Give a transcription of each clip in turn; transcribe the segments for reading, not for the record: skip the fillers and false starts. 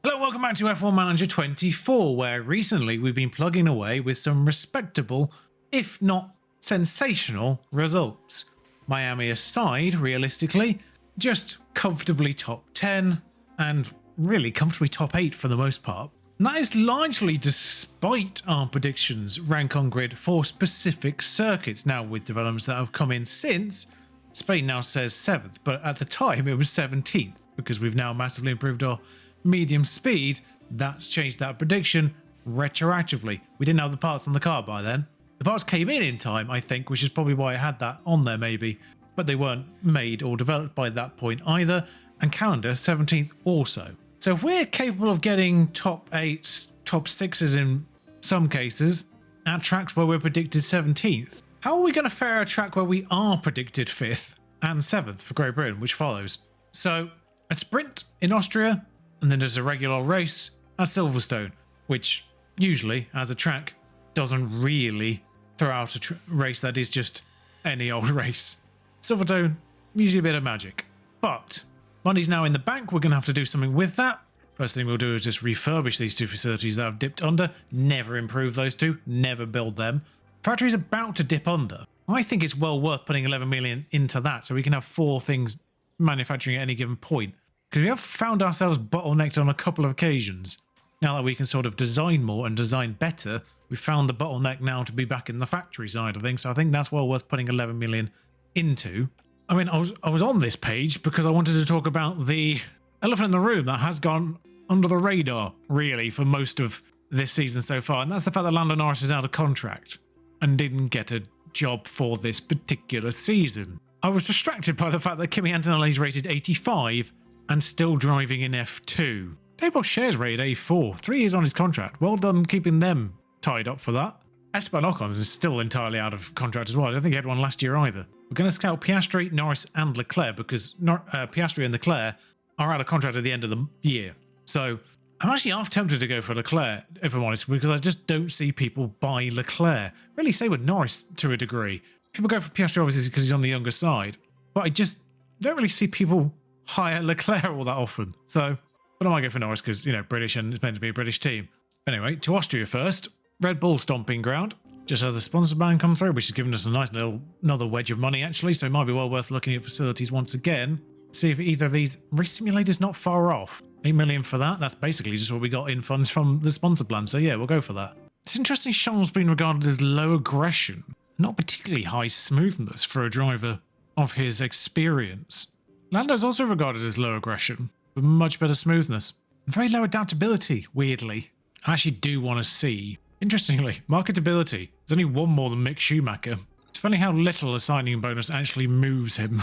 Hello, welcome back to F1 Manager 24, where recently we've been plugging away with some respectable, if not sensational, results. Miami aside, realistically, just comfortably top 10 and really comfortably top 8 for the most part. And that is largely despite our predictions rank on grid for specific circuits. Now, with developments that have come in since, Spain now says 7th, but at the time it was 17th because we've now massively improved our medium speed. That's changed that prediction retroactively. We didn't have the parts on the car by then. The parts came in time, I think, which is probably why I had that on there maybe, but they weren't made or developed by that point either, and calendar 17th also. So if we're capable of getting top 8s, top 6s in some cases at tracks where we're predicted 17th, how are we going to fare a track where we are predicted 5th and 7th for Great Britain, which follows? So a sprint in Austria, and then there's a regular race at Silverstone, which usually, as a track, doesn't really throw out a race that is just any old race. Silverstone, usually a bit of magic. But money's now in the bank, we're going to have to do something with that. First thing we'll do is just refurbish these two facilities that have dipped under, never improve those two, never build them. Factory's about to dip under. I think it's well worth putting 11 million into that so we can have 4 things manufacturing at any given point. Because we have found ourselves bottlenecked on a couple of occasions. Now that we can sort of design more and design better, we've found the bottleneck now to be back in the factory side of things. So I think that's well worth putting 11 million into. I mean, I was on this page because I wanted to talk about the elephant in the room that has gone under the radar, really, for most of this season so far. And that's the fact that Lando Norris is out of contract and didn't get a job for this particular season. I was distracted by the fact that Kimi Antonelli's rated 85 and still driving in F2. Dave Bosch's rated A4, 3 years on his contract. Well done keeping them tied up for that. Esteban Ocon is still entirely out of contract as well. I don't think he had one last year either. We're going to scout Piastri, Norris and Leclerc because Piastri and Leclerc are out of contract at the end of the year. So I'm actually half tempted to go for Leclerc, if I'm honest, because I just don't see people buy Leclerc. Really say with Norris to a degree. People go for Piastri obviously because he's on the younger side, but I just don't really see people hire Leclerc all that often. So, but I might go for Norris because, you know, British and it's meant to be a British team. Anyway, to Austria first. Red Bull stomping ground. Just had the sponsor ban come through, which has given us a nice little another wedge of money actually, so it might be well worth looking at facilities once again. See if either of these race simulators not far off. 8 million for that. That's basically just what we got in funds from the sponsor plan. So yeah, we'll go for that. It's interesting Charles being regarded as low aggression, not particularly high smoothness for a driver of his experience. Lando's also regarded as low aggression, but much better smoothness. And very low adaptability, weirdly. I actually do want to see, interestingly, marketability. There's only one more than Mick Schumacher. It's funny how little a signing bonus actually moves him.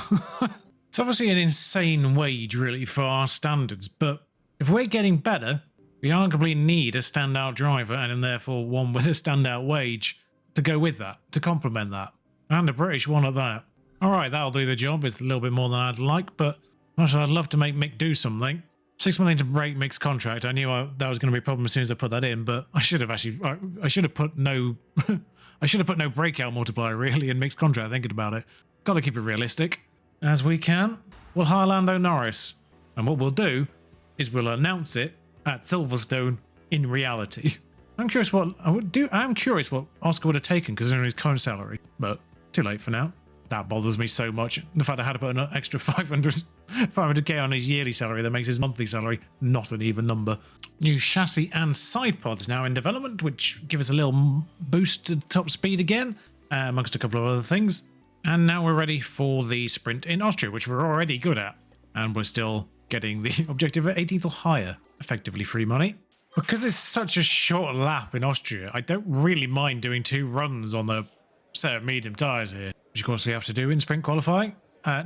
It's obviously an insane wage, really, for our standards, but if we're getting better, we arguably need a standout driver and therefore one with a standout wage to go with that, to complement that. And a British one at that. Alright, that'll do the job. It's a little bit more than I'd like, but actually I'd love to make Mick do something. 6 million to break Mick's contract. I knew that was going to be a problem as soon as I put that in, but I should have actually, I should have put no, I should have put no breakout multiplier really in Mick's contract, thinking about it. Got to keep it realistic as we can. We'll hire Lando Norris, and what we'll do is we'll announce it at Silverstone in reality. I'm curious what Oscar would have taken considering his current salary, but too late for now. That bothers me so much. The fact I had to put an extra 500k on his yearly salary that makes his monthly salary not an even number. New chassis and side pods now in development, which give us a little boost to top speed again, amongst a couple of other things. And now we're ready for the sprint in Austria, which we're already good at. And we're still getting the objective at 18th or higher, effectively free money. Because it's such a short lap in Austria, I don't really mind doing 2 runs on the set of medium tyres here, which of course we have to do in sprint qualifying.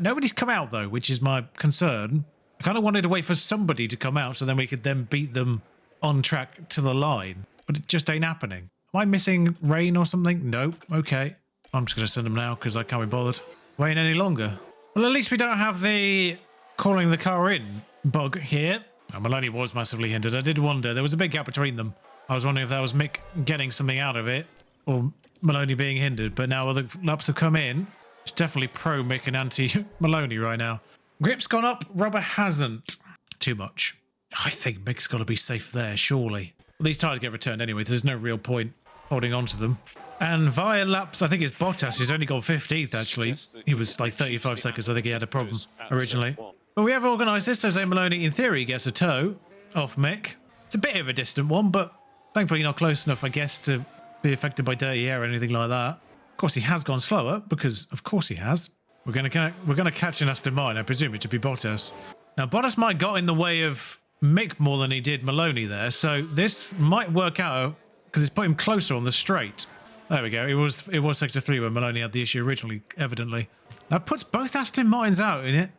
Nobody's come out though, which is my concern. I kind of wanted to wait for somebody to come out so then we could then beat them on track to the line, but it just ain't happening. Am I missing rain or something? Nope. Okay. I'm just going to send them now because I can't be bothered waiting any longer. Well, at least we don't have the calling the car in bug here. Oh, Maloney was massively hindered. I did wonder. There was a big gap between them. I was wondering if that was Mick getting something out of it or Maloney being hindered, but now other laps have come in. It's definitely pro Mick and anti Maloney right now. Grip's gone up, rubber hasn't. Too much. I think Mick's got to be safe there, surely. Well, these tyres get returned anyway. There's no real point holding on to them. And via laps, I think it's Bottas who's only gone 15th, actually. He was like 35 seconds. I think he had a problem originally. But we have organised this, so Zane Maloney, in theory, gets a tow off Mick. It's a bit of a distant one, but thankfully not close enough, I guess, to be affected by dirty air or anything like that. Of course, he has gone slower, because of course he has. We're going to catch an Aston Martin, I presume it to be Bottas. Now, Bottas might have got in the way of Mick more than he did Maloney there, so this might work out, because it's put him closer on the straight. There we go. It was sector 3 when Maloney had the issue originally, evidently. That puts both Aston Martins out in it.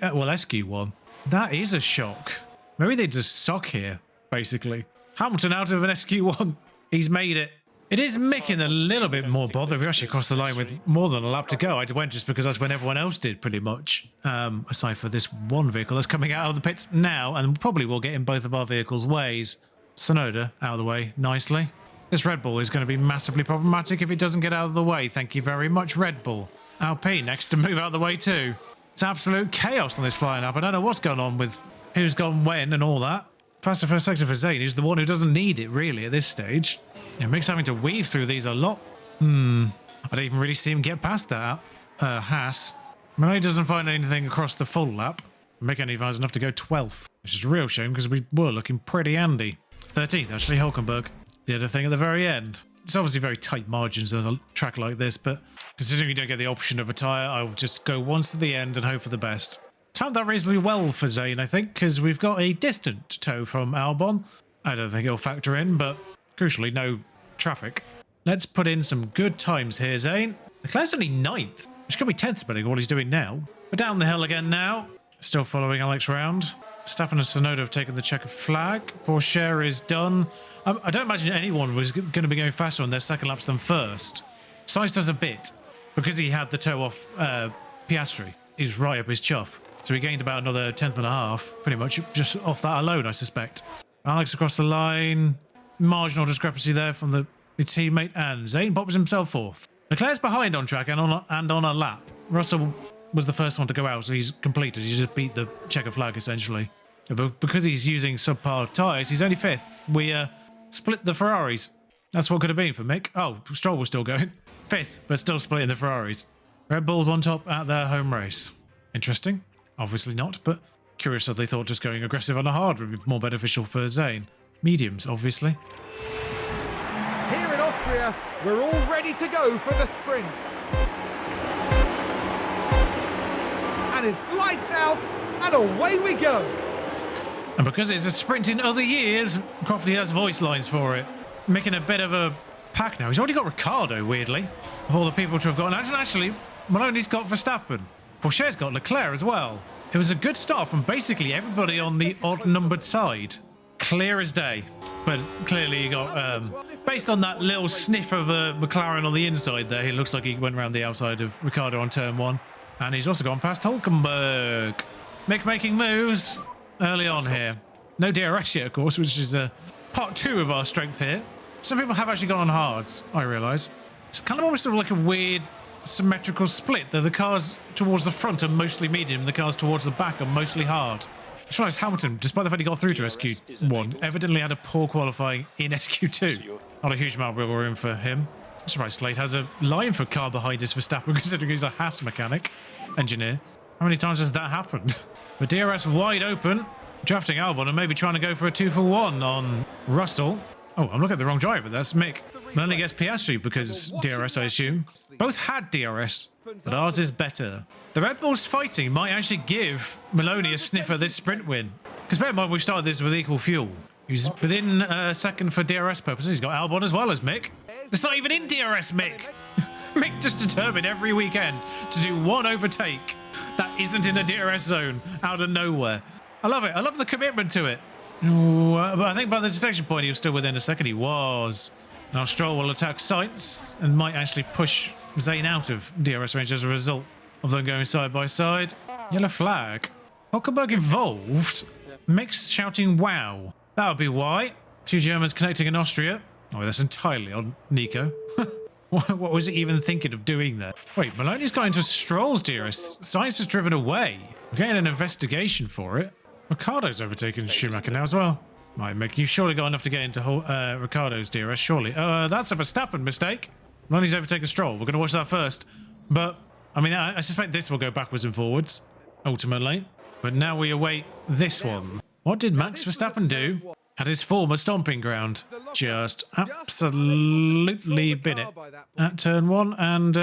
Well, SQ1. That is a shock. Maybe they just suck here, basically. Hamilton out of an SQ1. He's made it. It is making a little bit more bother. We actually crossed the line with more than a lap to go. I went just because that's when everyone else did, pretty much. Aside for this one vehicle that's coming out of the pits now, and probably will get in both of our vehicles' ways. Sonoda out of the way nicely. This Red Bull is going to be massively problematic if it doesn't get out of the way. Thank you very much, Red Bull. Alpine next to move out of the way too. It's absolute chaos on this flying up. I don't know what's going on with who's gone when and all that. Faster first sector for Zane, who's the one who doesn't need it really at this stage. Yeah, Mick's having to weave through these a lot. I don't even really see him get past that. Haas. Maloney doesn't find anything across the full lap. Mick only finds enough to go 12th, which is a real shame because we were looking pretty handy. 13th, actually, Hulkenberg. The other thing at the very end. It's obviously very tight margins on a track like this, but considering you don't get the option of a tyre, I'll just go once to the end and hope for the best. Timed that reasonably well for Zane, I think, because we've got a distant tow from Albon. I don't think it'll factor in, but crucially, no traffic. Let's put in some good times here, Zane. Leclerc's only 9th, which could be 10th, depending on what he's doing now. We're down the hill again now. Still following Alex round. Verstappen and Tsunoda have taken the checkered flag. Porsche is done. I don't imagine anyone was going to be going faster on their second laps than first. Sainz does a bit, because he had the toe off Piastri. He's right up his chuff. So he gained about another 10th and a half, pretty much, just off that alone, I suspect. Alex across the line. Marginal discrepancy there from the teammate, and Zane pops himself 4th. Leclerc's behind on track and on a lap. Russell was the first one to go out, so he's completed. He just beat the checker flag, essentially. But because he's using subpar tyres, he's only 5th. We split the Ferraris. That's what could have been for Mick. Oh, Stroll was still going. 5th, but still splitting the Ferraris. Red Bull's on top at their home race. Interesting. Obviously not, but curious that they thought just going aggressive on a hard would be more beneficial for Zane. Mediums, obviously. Here in Austria, we're all ready to go for the sprint. And it's lights out, and away we go. And because it's a sprint in other years, Crofty has voice lines for it. Making a bit of a pack now. He's already got Ricciardo, weirdly, of all the people to have gotten. Actually, Maloney's got Verstappen. Porsche's got Leclerc as well. It was a good start from basically everybody on the odd-numbered side. Clear as day. But clearly you got, based on that little sniff of a McLaren on the inside there, it looks like he went around the outside of Ricciardo on turn 1. And he's also gone past Hulkenberg. Mick making moves early on here. No DRS yet, of course, which is part 2 of our strength here. Some people have actually gone on hards, I realise. It's kind of almost like a weird symmetrical split. The cars towards the front are mostly medium, and the cars towards the back are mostly hard. I just realised Hamilton, despite the fact he got through to SQ1, evidently had a poor qualifying in SQ2. Not a huge amount of wiggle room for him. I'm surprised Slade has a line for car behind his Verstappen, considering he's a Haas mechanic, engineer. How many times has that happened? The DRS wide open, drafting Albon and maybe trying to go for a 2-for-1 on Russell. Oh, I'm looking at the wrong driver. That's Mick. Maloney gets Piastri because DRS, I assume. Both had DRS, but ours is better. The Red Bulls fighting might actually give Maloney a sniff at this sprint win. Because bear in mind, we started this with equal fuel. He's within second for DRS purposes. He's got Albon as well as Mick. It's not even in DRS, Mick. Mick just determined every weekend to do one overtake that isn't in a DRS zone out of nowhere. I love it. I love the commitment to it. But I think by the detection point, he was still within a second. He was. Now Stroll will attack Sainz and might actually push Zane out of DRS range as a result of them going side by side. Yellow flag. Hulkenberg involved. Mick's shouting wow. That would be why. 2 Germans connecting in Austria. Oh, that's entirely on Nico. What was he even thinking of doing there? Wait, Maloney's got into Stroll's DRS. Sainz has driven away. We're getting an investigation for it. Ricardo's overtaken Schumacher now as well. Right, Mick, you've surely got enough to get into Ricardo's DRS, surely. That's a Verstappen mistake. Ronnie's overtaken Stroll. We're going to watch that first. But, I mean, I suspect this will go backwards and forwards, ultimately. But now we await this one. What did Max Verstappen do at his former stomping ground? Just absolutely bin it at turn 1 and,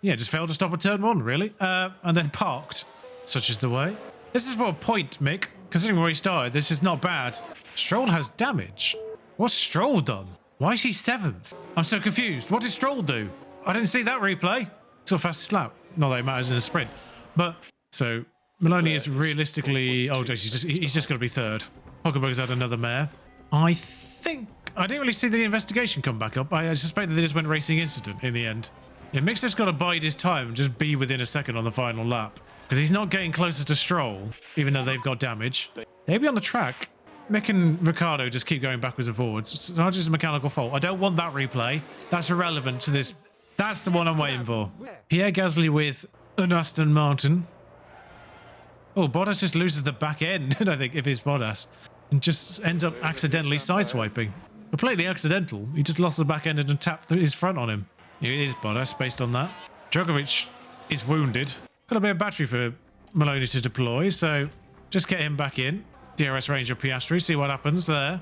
yeah, just failed to stop at turn 1, really. And then parked. Such is the way. This is for a point, Mick. Considering where he started, this is not bad. Stroll has damage. What's Stroll done? Why is he 7th? I'm so confused. What did Stroll do? I didn't see that replay. It's the fastest lap. Not that it matters in a sprint. But, so, Maloney is realistically... Oh, he's just going to be 3rd. Hulkenberg's had another mare. I think... I didn't really see the investigation come back up. I suspect that they just went racing incident in the end. Yeah, Mick's just got to bide his time and just be within a second on the final lap. Because he's not getting closer to Stroll, even though they've got damage. They'll be on the track. Mick and Ricciardo just keep going backwards and forwards. It's not just a mechanical fault. I don't want that replay. That's irrelevant to this. That's the one I'm waiting for. Pierre Gasly with an Aston Martin. Oh, Bottas just loses the back end, I think, if it's Bottas. And just ends up accidentally sideswiping. Completely accidental. He just lost the back end and tapped his front on him. It is Bottas, based on that. Djokovic is wounded. Got a bit of battery for Maloney to deploy, so just get him back in. DRS range of Piastri, see what happens there.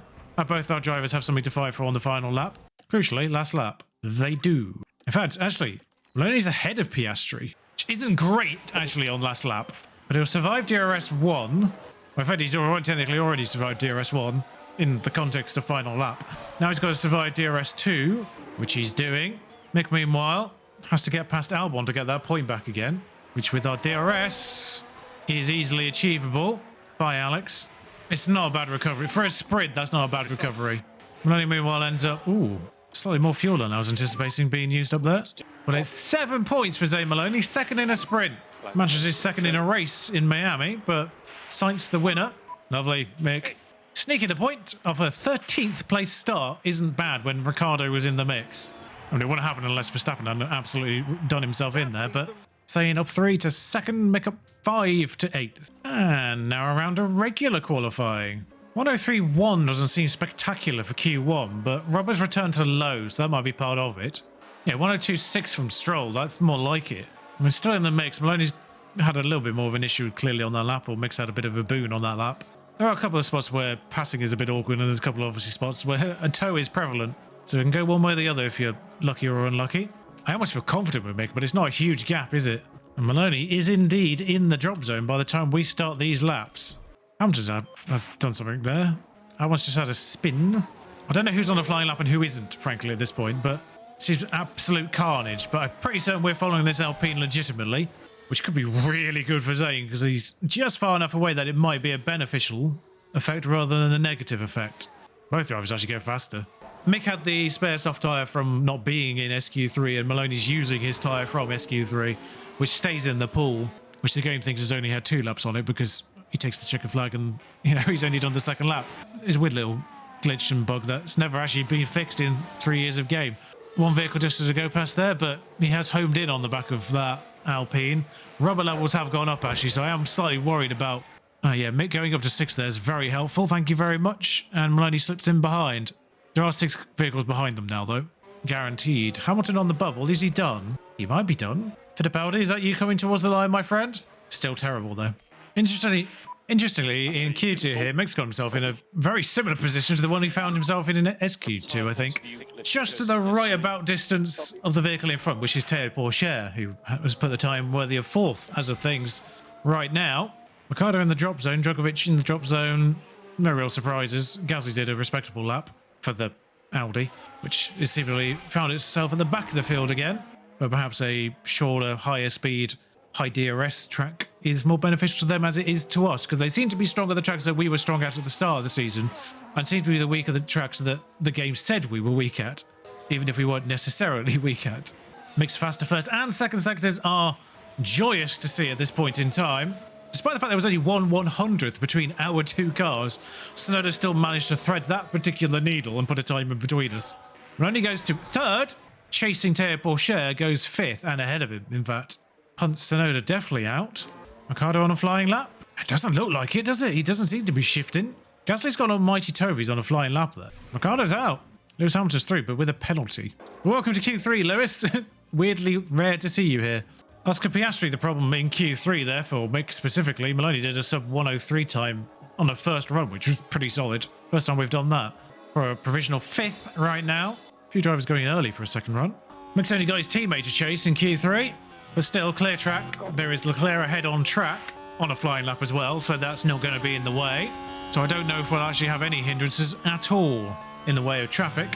Both our drivers have something to fight for on the final lap. Crucially, last lap. They do. In fact, actually, Maloney's ahead of Piastri, which isn't great, actually, on last lap. But he'll survive DRS 1. Well, in fact, he's technically already survived DRS 1 in the context of final lap. Now he's got to survive DRS 2, which he's doing. Mick, meanwhile, has to get past Albon to get that point back again, which with our DRS is easily achievable by Alex. It's not a bad recovery. For a sprint, that's not a bad recovery. Maloney, meanwhile, ends up... Ooh, slightly more fuel than I was anticipating being used up there. But it's 7 points for Zane Maloney, 2nd in a sprint. Matches his 2nd in a race in Miami, but Sainz the winner. Lovely, Mick. Sneaking a point off a 13th place start isn't bad when Ricciardo was in the mix. I mean, it wouldn't happen unless Verstappen had absolutely done himself in there, but... Saying up 3 to 2nd, Mick up 5 to 8th. And now around a regular qualifying. 103.1 doesn't seem spectacular for Q1, but Robert's returned to low, so that might be part of it. Yeah, 102.6 from Stroll, that's more like it. I mean, still in the mix. Maloney's had a little bit more of an issue clearly on that lap, or Mick's had a bit of a boon on that lap. There are a couple of spots where passing is a bit awkward, and there's a couple of obviously spots where a toe is prevalent. So it can go one way or the other if you're lucky or unlucky. I almost feel confident with Mick, but it's not a huge gap, is it? And Maloney is indeed in the drop zone by the time we start these laps. Hamilton's has done something there. Albon's just had a spin. I don't know who's on the flying lap and who isn't, frankly, at this point, but it seems absolute carnage. But I'm pretty certain we're following this Alpine legitimately, which could be really good for Zane, because he's just far enough away that it might be a beneficial effect rather than a negative effect. Both drivers actually go faster. Mick had the spare soft tyre from not being in SQ3, and Maloney's using his tyre from SQ3, which stays in the pool, which the game thinks has only had 2 laps on it because he takes the checkered flag and, you know, he's only done the 2nd lap. It's a weird little glitch and bug that's never actually been fixed in 3 years of game. One vehicle just as to go past there, but he has homed in on the back of that Alpine. Rubber levels have gone up, actually, so I am slightly worried about... yeah, Mick going up to 6th there is very helpful, thank you very much, and Maloney slips in behind. There are 6 vehicles behind them now, though. Guaranteed. Hamilton on the bubble. Is he done? He might be done. Fittipaldi, is that you coming towards the line, my friend? Still terrible, though. Interestingly, in Q2 here, Mick's got himself in a very similar position to the one he found himself in SQ2, I think. Just to the right about distance of the vehicle in front, which is Théo Pourchaire, who has put the time worthy of 4th as of things right now. Ricciardo in the drop zone, Djokovic in the drop zone. No real surprises. Gasly did a respectable lap for the Audi, which is seemingly found itself at the back of the field again. But perhaps a shorter, higher speed, high DRS track is more beneficial to them as it is to us, because they seem to be strong at the tracks that we were strong at the start of the season, and seem to be the weak at the tracks that the game said we were weak at, even if we weren't necessarily weak at. Mick's faster first and second sectors are joyous to see at this point in time. Despite the fact there was only 1/100th between our 2 cars, Tsunoda still managed to thread that particular needle and put a time in between us. Ronnie goes to 3rd, chasing Théo Pourchaire goes 5th and ahead of him, in fact. Punts Tsunoda definitely out. Ricciardo on a flying lap. It doesn't look like it, does it? He doesn't seem to be shifting. Gasly's got almighty Tovies on a flying lap there. Ricciardo's out. Lewis Hamilton's through, but with a penalty. Welcome to Q3, Lewis. Weirdly rare to see you here. Oscar Piastri, the problem in Q3 there for Mick specifically. Maloney did a sub 103 time on the first run, which was pretty solid. First time we've done that. For a provisional 5th right now. A few drivers going early for a second run. Mick's only got his teammate to chase in Q3, but still clear track. There is Leclerc ahead on track on a flying lap as well, so that's not going to be in the way. So I don't know if we'll actually have any hindrances at all in the way of traffic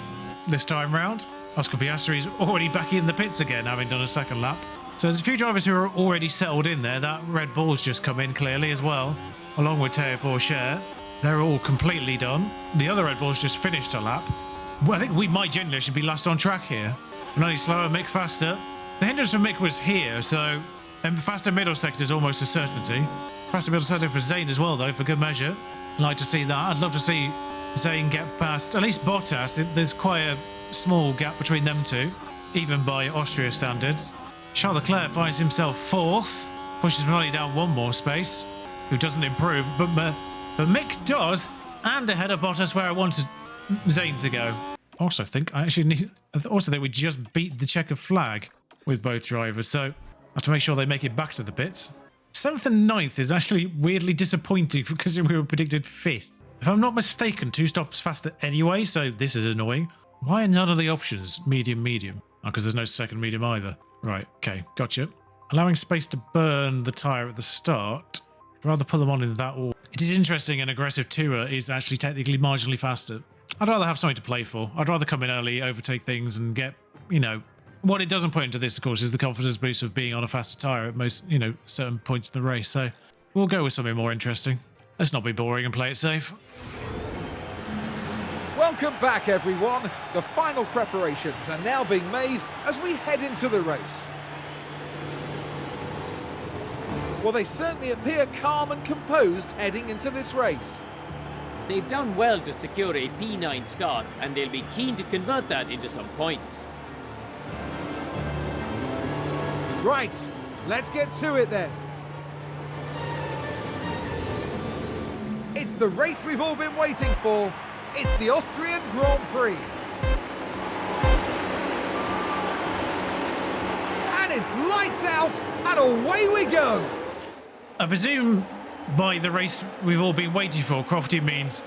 this time round. Oscar Piastri is already back in the pits again, having done a second lap. So there's a few drivers who are already settled in there. That Red Bull's just come in clearly as well, along with Théo Pourchaire. They're all completely done. The other Red Bull's just finished a lap. Well, I think we might genuinely should be last on track here. Maloney slower, Mick faster. The hindrance for Mick was here, so faster middle sector is almost a certainty. Faster middle sector for Zayn as well, though, for good measure. I'd like to see that. I'd love to see Zayn get past at least Bottas. There's quite a small gap between them two, even by Austria standards. Charles Leclerc finds himself 4th, pushes Maloney down one more space, who doesn't improve, but Mick does, and ahead of Bottas where I wanted Zayn to go. Also think we just beat the checkered flag with both drivers, so I have to make sure they make it back to the pits. 7th and 9th is actually weirdly disappointing because we were predicted 5th. If I'm not mistaken, 2 stops faster anyway, so this is annoying. Why are none of the options medium? Oh, because there's no second medium either. Right, okay, gotcha. Allowing space to burn the tyre at the start. I'd rather put them on in that order. It is interesting an aggressive tourer is actually technically marginally faster. I'd rather have something to play for. I'd rather come in early, overtake things and get, what it doesn't put into this, of course, is the confidence boost of being on a faster tyre at most, certain points in the race. So we'll go with something more interesting. Let's not be boring and play it safe. Welcome back, everyone. The final preparations are now being made as we head into the race. Well, they certainly appear calm and composed heading into this race. They've done well to secure a P9 start, and they'll be keen to convert that into some points. Right, let's get to it then. It's the race we've all been waiting for. It's the Austrian Grand Prix. And it's lights out, and away we go. I presume by the race we've all been waiting for, Crofty means,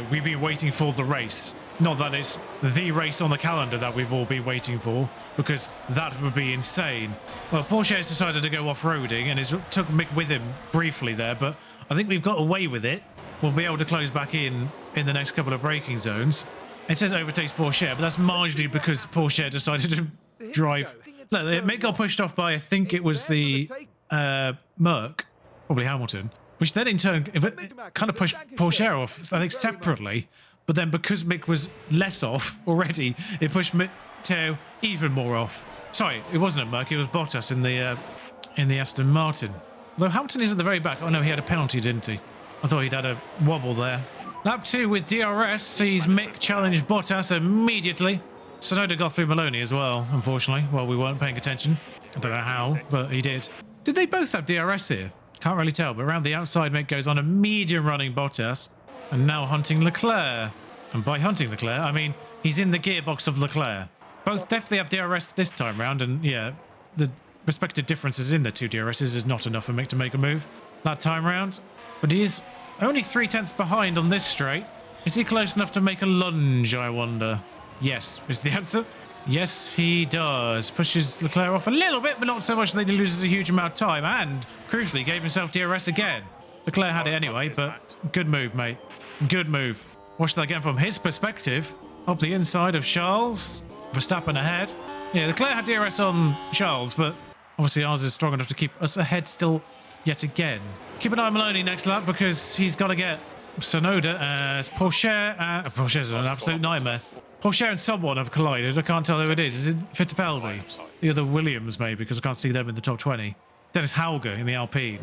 we've been waiting for the race. Not that it's the race on the calendar that we've all been waiting for, because that would be insane. Well, Porsche has decided to go off-roading, and it took Mick with him briefly there, but I think we've got away with it. We'll be able to close back in the next couple of braking zones. It says overtakes Porsche, but that's marginally because Porsche decided to drive. No, Mick got pushed off by, I think it was the Merc, probably Hamilton, which then in turn kind of pushed Porsche off, I think separately. But then because Mick was less off already, it pushed Théo even more off. Sorry, it wasn't a Merc, it was Bottas in the Aston Martin. Although Hamilton is at the very back. Oh no, he had a penalty, didn't he? I thought he'd had a wobble there. Lap 2 with DRS sees Mick challenge Bottas immediately. Tsunoda got through Maloney as well, unfortunately, while we weren't paying attention. I don't know how, but he did. Did they both have DRS here? Can't really tell, but around the outside, Mick goes on a medium running Bottas, and now hunting Leclerc. And by hunting Leclerc, I mean he's in the gearbox of Leclerc. Both definitely have DRS this time round, and yeah, the respective differences in the two DRSs is not enough for Mick to make a move that time round. But he is only 3/10 behind on this straight. Is he close enough to make a lunge, I wonder? Yes, is the answer. Yes, he does. Pushes Leclerc off a little bit, but not so much that he loses a huge amount of time. And, crucially, gave himself DRS again. Leclerc had it anyway, but good move, mate. Good move. Watch that again from his perspective. Up the inside of Charles. Verstappen ahead. Yeah, Leclerc had DRS on Charles, but obviously ours is strong enough to keep us ahead still yet again. Keep an eye on Maloney next lap because he's got to get Tsunoda as Porsche. Porsche's an absolute nightmare. Porsche and someone have collided. I can't tell who it is. Is it Fittipaldi? The other Williams, maybe, because I can't see them in the top 20. Dennis Hauger in the Alpine.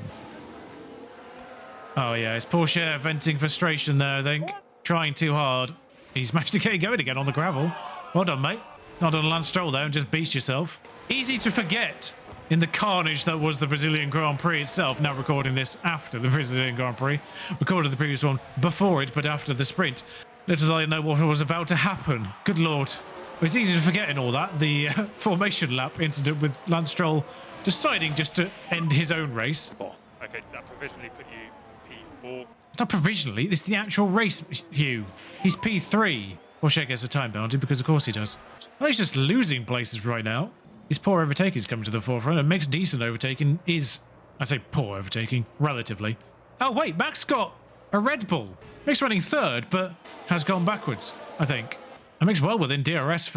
Oh, yeah, it's Porsche venting frustration there, I think. Trying too hard. He's managed to get it going again on the gravel. Well done, mate. Not on a Lance Stroll, though, and just beast yourself. Easy to forget in the carnage that was the Brazilian Grand Prix itself. Now recording this after the Brazilian Grand Prix. Recorded the previous one before it, but after the sprint. Little did I know what was about to happen. Good lord. It's easy to forget in all that. The formation lap incident with Lance Stroll deciding just to end his own race. Okay, that provisionally put you P4. It's not provisionally, it's the actual race, Hugh. He's P3. Porsche gets a time penalty because of course he does. Well, he's just losing places right now. His poor overtaking is coming to the forefront, and Mick's decent overtaking is, I say poor overtaking, relatively. Oh wait, Max got a Red Bull. Mick's running third, but has gone backwards, I think. And Mick's well within DRS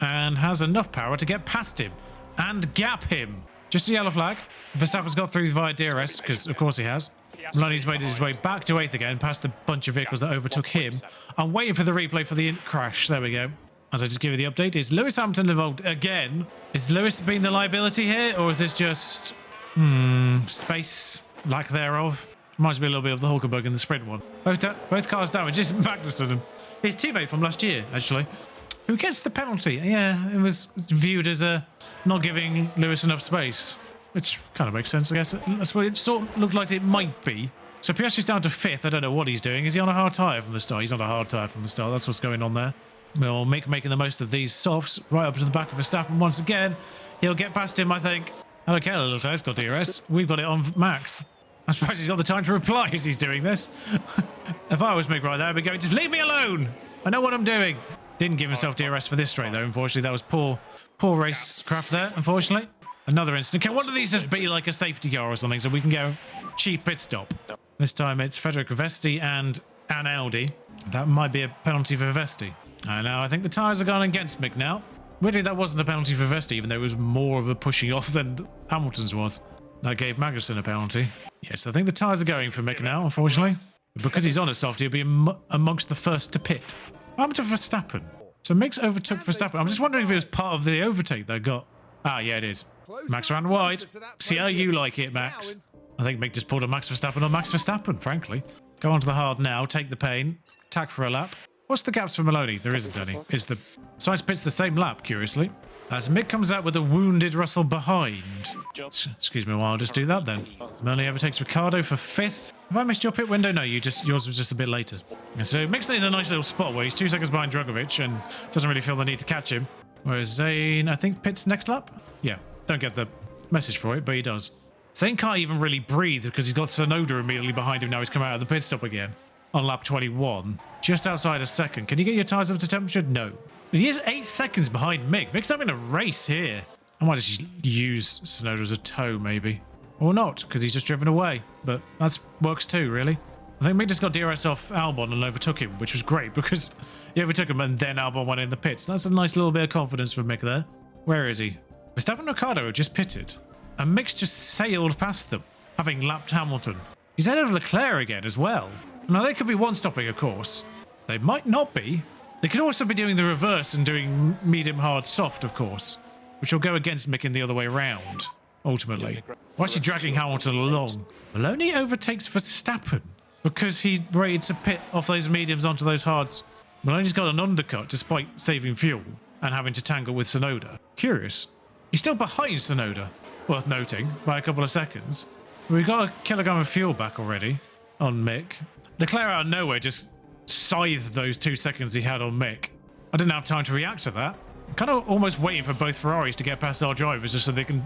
and has enough power to get past him and gap him. Just a yellow flag. Verstappen's got through via DRS, because of course he has. Maloney's made his way back to 8th again, past the bunch of vehicles that overtook him. I'm waiting for the replay for the crash. There we go. As I just give you the update, is Lewis Hamilton involved again? Is Lewis being the liability here, or is this just space, lack thereof? Reminds me a little bit of the Hulkenberg in the sprint one. Both cars damaged. It's Magnussen and his teammate from last year, actually. Who gets the penalty? Yeah, it was viewed as not giving Lewis enough space, which kind of makes sense, I guess. That's what it sort of looked like it might be. So Piastri's down to 5th. I don't know what he's doing. Is he on a hard tyre from the start? He's on a hard tyre from the start. That's what's going on there. Well, making the most of these softs right up to the back of Verstappen once again. He'll get past him, I think. I don't care, little guy's got DRS. We've got it on Max. I'm surprised he's got the time to reply as he's doing this. If I was Mick right there, I'd be going, just leave me alone. I know what I'm doing. Didn't give himself DRS for this straight, though, unfortunately. That was poor racecraft there, unfortunately. Another incident. Can one of these just be like a safety car or something so we can get a cheap pit stop? This time it's Federico Vesti and an Audi. That might be a penalty for Vesti. I know, I think the tyres are gone against Mick now. Weirdly, that wasn't a penalty for Vesti, even though it was more of a pushing off than Hamilton's was. That gave Magnussen a penalty. Yes, I think the tyres are going for Mick now, unfortunately. But because he's on a soft, he'll be amongst the first to pit. What happened to Verstappen? So Mick's overtook Verstappen. I'm just wondering if it was part of the overtake they got. Ah, yeah, it is. Max ran wide. See how you like it, Max. I think Mick just pulled a Max Verstappen on Max Verstappen, frankly. Go on to the hard now, take the pain, tack for a lap. What's the gaps for Maloney? There isn't any. Is the Sainz pits the same lap, curiously. As Mick comes out with a wounded Russell behind. Excuse me while I'll just do that then. Maloney overtakes Ricciardo for 5th. Have I missed your pit window? No, yours was just a bit later. And so Mick's in a nice little spot where he's 2 seconds behind Drugovich and doesn't really feel the need to catch him. Whereas Zane, I think, pits next lap? Yeah, don't get the message for it, but he does. Zane can't even really breathe because he's got Tsunoda immediately behind him now. He's come out of the pit stop again on lap 21. Just outside a second. Can you get your tyres up to temperature? No. He is 8 seconds behind Mick. Mick's having a race here. I might just use Tsunoda as a tow, maybe. Or not, because he's just driven away. But that works too, really. I think Mick just got DRS off Albon and overtook him, which was great because he overtook him and then Albon went in the pits. That's a nice little bit of confidence for Mick there. Where is he? Verstappen and Ricciardo have just pitted. And Mick's just sailed past them, having lapped Hamilton. He's ahead of Leclerc again as well. Now, they could be one-stopping, of course. They might not be. They could also be doing the reverse and doing medium, hard, soft, of course, which will go against Mick in the other way round, ultimately. Why is he dragging Hamilton along? Maloney overtakes Verstappen because he rated to pit off those mediums onto those hards. Maloney's got an undercut despite saving fuel and having to tangle with Tsunoda. Curious. He's still behind Tsunoda, worth noting, by a couple of seconds. We've got a kilogram of fuel back already on Mick. Leclerc out of nowhere just scythed those 2 seconds he had on Mick. I didn't have time to react to that. I'm kind of almost waiting for both Ferraris to get past our drivers just so they can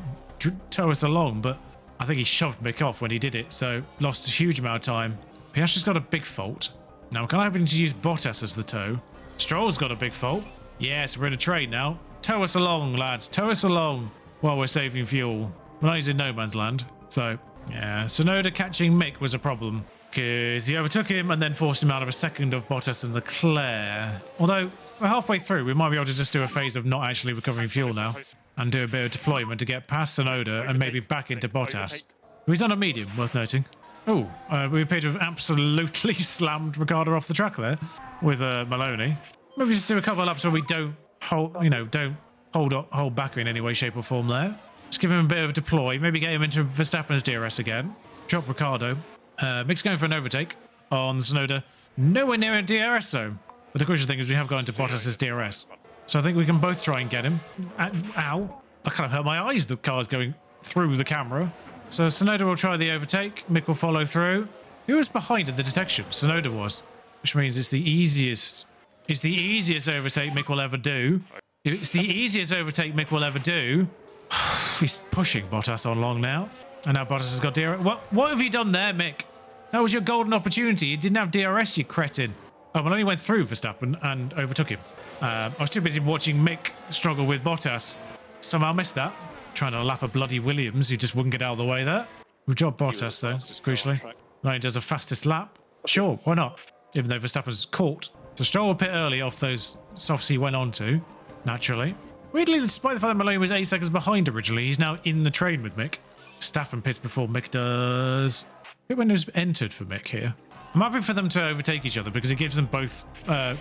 tow us along, but I think he shoved Mick off when he did it, so lost a huge amount of time. Piastri's got a big fault. Now I'm kind of hoping to use Bottas as the tow. Stroll's got a big fault. Yes, we're in a trade now. Tow us along, lads. Tow us along while we're saving fuel. Well, he's in no man's land, so yeah. Tsunoda catching Mick was a problem because he overtook him and then forced him out of a second of Bottas and Leclerc. Although we're halfway through, we might be able to just do a phase of not actually recovering fuel now and do a bit of deployment to get past Tsunoda and maybe back into Bottas. He's on a medium, worth noting. Oh, we appear to have absolutely slammed Ricciardo off the track there with Maloney. Maybe just do a couple of laps where we don't hold back in any way, shape or form there. Just give him a bit of a deploy. Maybe get him into Verstappen's DRS again. Drop Ricciardo. Mick's going for an overtake on Tsunoda. Nowhere near a DRS zone. But the crucial thing is we have got into Bottas' DRS. So I think we can both try and get him. Ow. I kind of hurt my eyes. The car's going through the camera. So Sonoda will try the overtake. Mick will follow through. Who was behind in the detection? Sonoda was, which means it's the easiest. It's the easiest overtake Mick will ever do. It's the easiest overtake Mick will ever do. He's pushing Bottas on long now. And now Bottas has got DRS. What have you done there, Mick? That was your golden opportunity. You didn't have DRS, you cretin. Oh, well, only went through Verstappen and overtook him. I was too busy watching Mick struggle with Bottas. Somehow missed that. Trying to lap a bloody Williams who just wouldn't get out of the way there. We've dropped Bottas, though, crucially. Now he does a fastest lap. Sure, why not? Even though Verstappen's caught. So Stroll will pit early off those softs he went on to, naturally. Weirdly, despite the fact that Maloney was 8 seconds behind originally, he's now in the train with Mick. Verstappen pits before Mick does. Pit windows entered for Mick here. I'm happy for them to overtake each other because it gives them both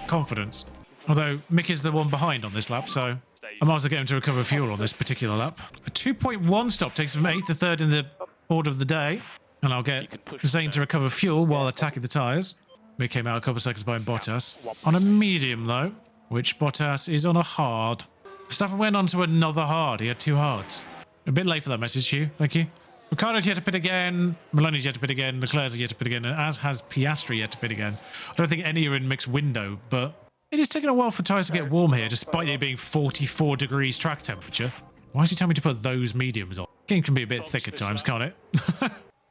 confidence. Although Mick is the one behind on this lap, so I might as well get him to recover fuel on this particular lap. A 2.1 stop takes him from 8th to 3rd in the order of the day. And I'll get Zane to recover fuel while attacking the tyres. Mick came out a couple of seconds behind Bottas. On a medium, though, which Bottas is on a hard. Verstappen went on to another hard. He had 2 hards. A bit late for that message, Hugh. Thank you. Ricciardo's yet to pit again. Maloney's yet to pit again. Leclerc's yet to pit again. And as has Piastri yet to pit again. I don't think any are in Mick's window, but it is taking a while for tyres to get warm here, despite it being 44 degrees track temperature. Why is he telling me to put those mediums on? Game can be a bit thick at times, can't it?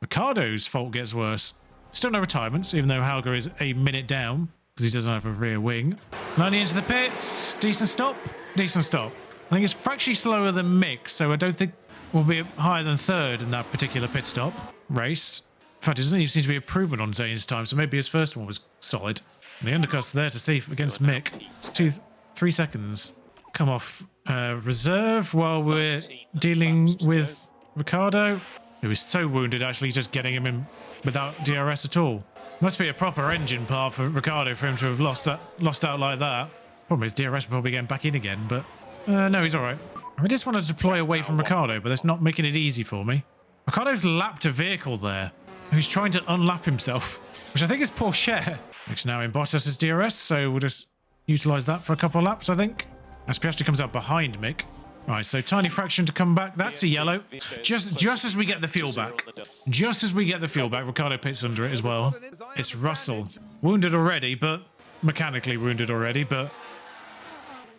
Ricciardo's fault gets worse. Still no retirements, even though Helga is a minute down, because he doesn't have a rear wing. Maloney into the pits. Decent stop. Decent stop. I think it's fractionally slower than Mick, so I don't think we'll be higher than 3rd in that particular pit stop race. In fact, it doesn't even seem to be improvement on Zane's time, so maybe his first one was solid. And the undercut's there to see against Mick. 3 seconds. Come off reserve while we're dealing with Ricciardo, who is so wounded actually just getting him in without DRS at all. Must be a proper engine part for Ricciardo for him to have lost out like that. Problem is DRS will probably get him back in again, but no, he's alright. I just want to deploy away from Ricciardo, but that's not making it easy for me. Ricciardo's lapped a vehicle there, who's trying to unlap himself, which I think is Porsche. Mick's now in Bottas's DRS, so we'll just utilise that for a couple of laps, I think. As Piastri comes out behind Mick. Right, so tiny fraction to come back. That's a yellow. Just as we get the fuel back. Just as we get the fuel back, Ricciardo pits under it as well. It's Russell. Wounded already, but mechanically wounded already, but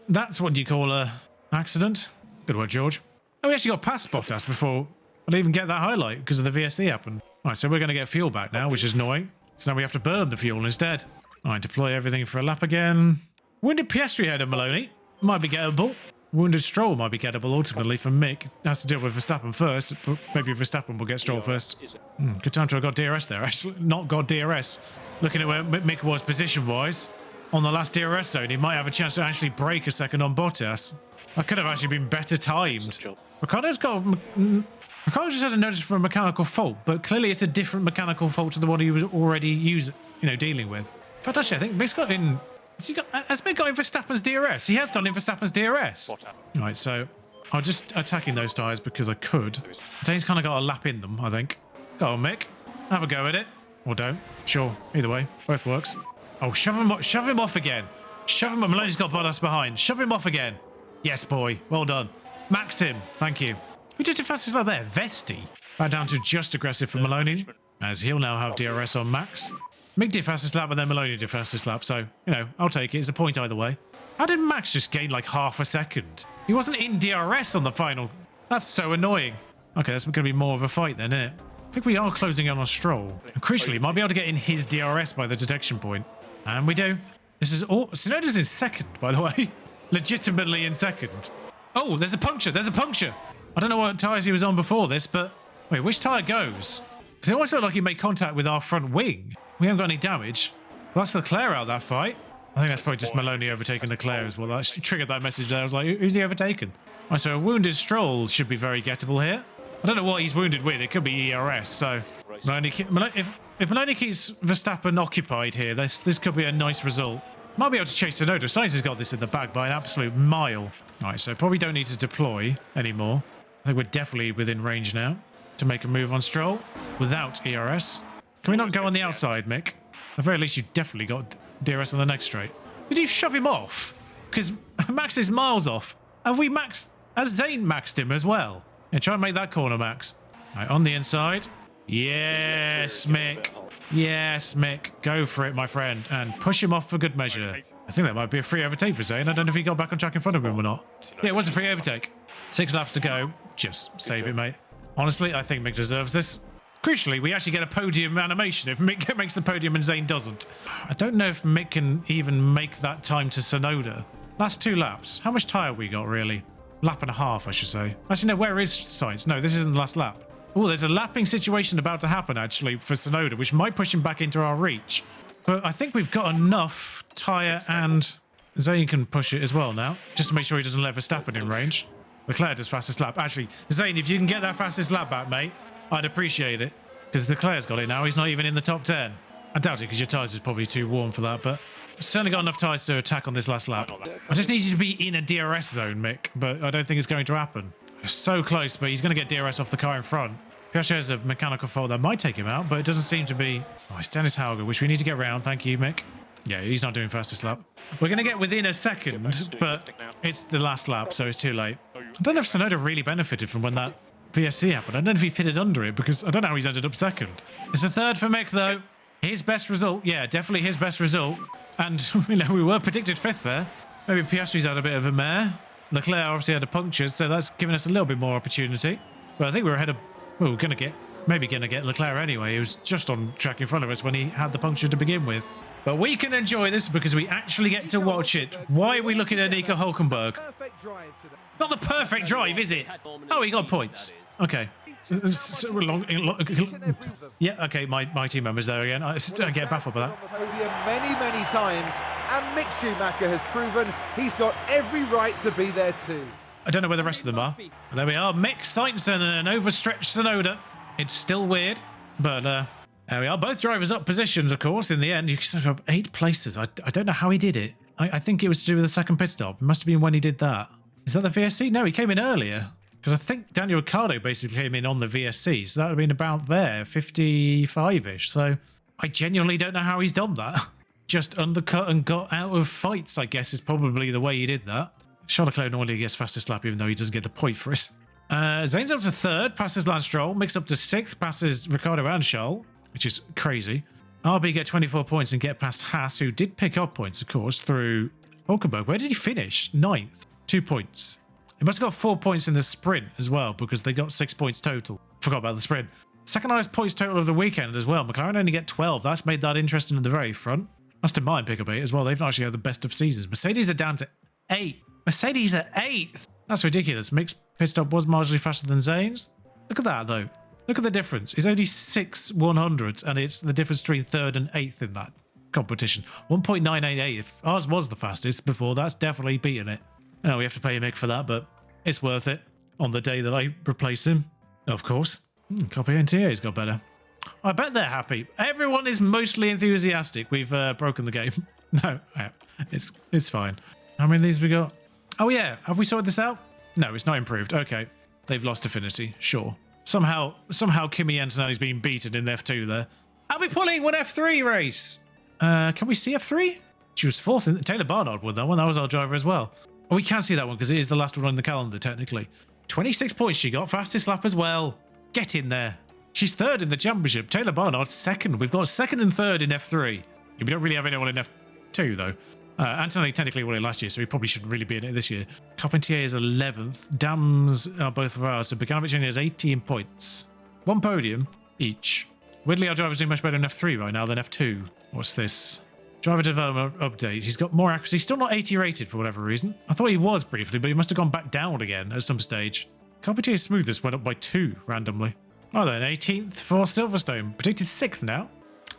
that's what you call a accident. Good work, George. Oh, we actually got past Bottas before I didn't even get that highlight because of the VSC happened. All right, so we're going to get fuel back now, which is annoying. So now we have to burn the fuel instead. All right, deploy everything for a lap again. Wounded Piastri ahead of Maloney. Might be gettable. Wounded Stroll might be gettable ultimately for Mick. Has to deal with Verstappen first, but maybe Verstappen will get Stroll first. Good time to have got DRS there. Actually, not got DRS. Looking at where Mick was position-wise on the last DRS zone, he might have a chance to actually break a second on Bottas. That could have actually been better timed. Ricciardo just had a notice for a mechanical fault, but clearly it's a different mechanical fault to the one he was already dealing with. In fact, actually, I think Mick's got in. Has Mick got in Verstappen's DRS? He has got in Verstappen's DRS. Right, so I'm just attacking those tyres because I could. So he's kind of got a lap in them, I think. Go on, Mick. Have a go at it. Or don't. Sure. Either way. Both works. Oh, shove him off again. Shove him up. Maloney's got Bottas behind. Shove him off again. Yes, boy. Well done. Max him. Thank you. Who did the fastest lap there? Vesti. Back down to just aggressive for Maloney, as he'll now have DRS on Max. Mick did fastest lap, and then Maloney did fastest lap, so, I'll take it. It's a point either way. How did Max just gain like half a second? He wasn't in DRS on the final. That's so annoying. Okay, that's going to be more of a fight then, isn't it? I think we are closing in on Stroll. And crucially, might be able to get in his DRS by the detection point. And we do. This is all. Sonoda's in second, by the way. Legitimately in second. Oh, there's a puncture. There's a puncture. I don't know what tyres he was on before this, but... Wait, which tyre goes? Because it almost looked like he made contact with our front wing. We haven't got any damage. Well, that's Leclerc out of that fight. I think that's probably just Maloney overtaking Leclerc as well. That triggered that message there. I was like, who's he overtaken? Right, so a wounded Stroll should be very gettable here. I don't know what he's wounded with. It could be ERS, so... If Maloney keeps Verstappen occupied here, this could be a nice result. Might be able to chase Tsunoda. Sainz has got this in the bag by an absolute mile. All right, so probably don't need to deploy anymore. I think we're definitely within range now to make a move on Stroll without ERS. Can we not go on the outside, Mick? At the very least, you definitely got DRS on the next straight. Did you shove him off? Because Max is miles off. Have we maxed... Has Zane maxed him as well? Yeah, try and make that corner, Max. Right, on the inside. Yes, Mick. Yes, Mick. Go for it, my friend. And push him off for good measure. I think that might be a free overtake for Zane. I don't know if he got back on track in front of him or not. Yeah, it was a free overtake. 6 laps to go. Just save it, mate. Honestly, I think Mick deserves this. Crucially, we actually get a podium animation if Mick makes the podium and Zane doesn't. I don't know if Mick can even make that time to Sonoda. Last 2 laps. How much tyre we got, really? Lap and a half, I should say. Actually, no, where is Sainz? No, this isn't the last lap. Oh, there's a lapping situation about to happen, actually, for Sonoda, which might push him back into our reach. But I think we've got enough tyre, and Zane can push it as well now, just to make sure he doesn't let Verstappen in range. Leclerc does fastest lap. Actually, Zane, if you can get that fastest lap back, mate, I'd appreciate it. Because Leclerc's got it now. He's not even in the top 10. I doubt it, because your tyres is probably too warm for that, but certainly got enough tyres to attack on this last lap. I just need you to be in a DRS zone, Mick, but I don't think it's going to happen. So close, but he's going to get DRS off the car in front. Piastri has a mechanical fault that might take him out, but it doesn't seem to be. Oh, it's Dennis Hauger, which we need to get round. Thank you, Mick. Yeah, he's not doing fastest lap. We're going to get within a second, but it's the last lap, so it's too late. I don't know if Sonoda really benefited from when that VSC happened. I don't know if he pitted under it, because I don't know how he's ended up second. It's a third for Mick, though. His best result. Yeah, definitely his best result. And, you know, we were predicted 5th there. Maybe Piastri's had a bit of a mare. Leclerc obviously had a puncture, so that's given us a little bit more opportunity. But I think we were ahead of... Well, maybe going to get Leclerc anyway. He was just on track in front of us when he had the puncture to begin with. But we can enjoy this because we actually get to watch it. Why are we looking at Nico Hülkenberg? Not the perfect drive, is it? Oh, he got points. Okay. Yeah, okay, my team member's there again. I get baffled by that. Many times, and Mick Schumacher has proven he's got every right to be there too. I don't know where the rest of them are. But there we are. Mick, Sainz and an overstretched Sonoda. It's still weird, but there we are. Both drivers up positions, of course, in the end. You sort of 8 places. I don't know how he did it. I think it was to do with the second pit stop. It must have been when he did that. Is that the VSC? No, he came in earlier. Because I think Daniel Ricciardo basically came in on the VSC. So that would have been about there, 55-ish. So I genuinely don't know how he's done that. Just undercut and got out of fights, I guess, is probably the way he did that. Charles Leclerc normally gets fastest lap, even though he doesn't get the point for it. Zane's up to 3rd, passes Lance Stroll. Mick's up to 6th, passes Ricciardo and Charles, which is crazy. RB get 24 points and get past Haas, who did pick up points, of course, through Hülkenberg. Where did he finish? 9th. 2 points. He must have got 4 points in the sprint as well, because they got 6 points total. Forgot about the sprint. Second highest points total of the weekend as well. McLaren only get 12. That's made that interesting at the very front. Aston Martin pick up 8 as well. They've not actually had the best of seasons. Mercedes are down to 8. Mercedes at 8th. That's ridiculous. Mick's pit stop was marginally faster than Zane's. Look at that, though. Look at the difference. It's only 6 100ths, and it's the difference between 3rd and 8th in that competition. 1.988. If ours was the fastest before, that's definitely beating it. Oh, we have to pay Mick for that, but it's worth it on the day that I replace him, of course. Copy NTA's got better. I bet they're happy. Everyone is mostly enthusiastic. We've broken the game. No, yeah, it's fine. How many of these have we got? Oh yeah, have we sorted this out? No, it's not improved. Okay, they've lost affinity. Sure. Somehow Kimi Antonelli's been beaten in F2 there. I'll be pulling one F3 race. Can we see F3? She was 4th in Taylor Barnard won that one. That was our driver as well. Oh, we can see that one because it is the last one on the calendar, technically. 26 points she got. Fastest lap as well. Get in there. She's 3rd in the championship. Taylor Barnard 2nd. We've got 2nd and 3rd in F3. We don't really have anyone in F2, though. Antonelli technically won it last year, so he probably shouldn't really be in it this year. Carpentier is 11th. Dams are both of ours. So Boganovic only has 18 points. 1 podium each. Weirdly, our driver's doing much better in F3 right now than F2. What's this? Driver development update. He's got more accuracy. Still not 80 rated for whatever reason. I thought he was briefly, but he must have gone back down again at some stage. Carpentier's smoothness went up by 2 randomly. Oh, then 18th for Silverstone. Predicted 6th now.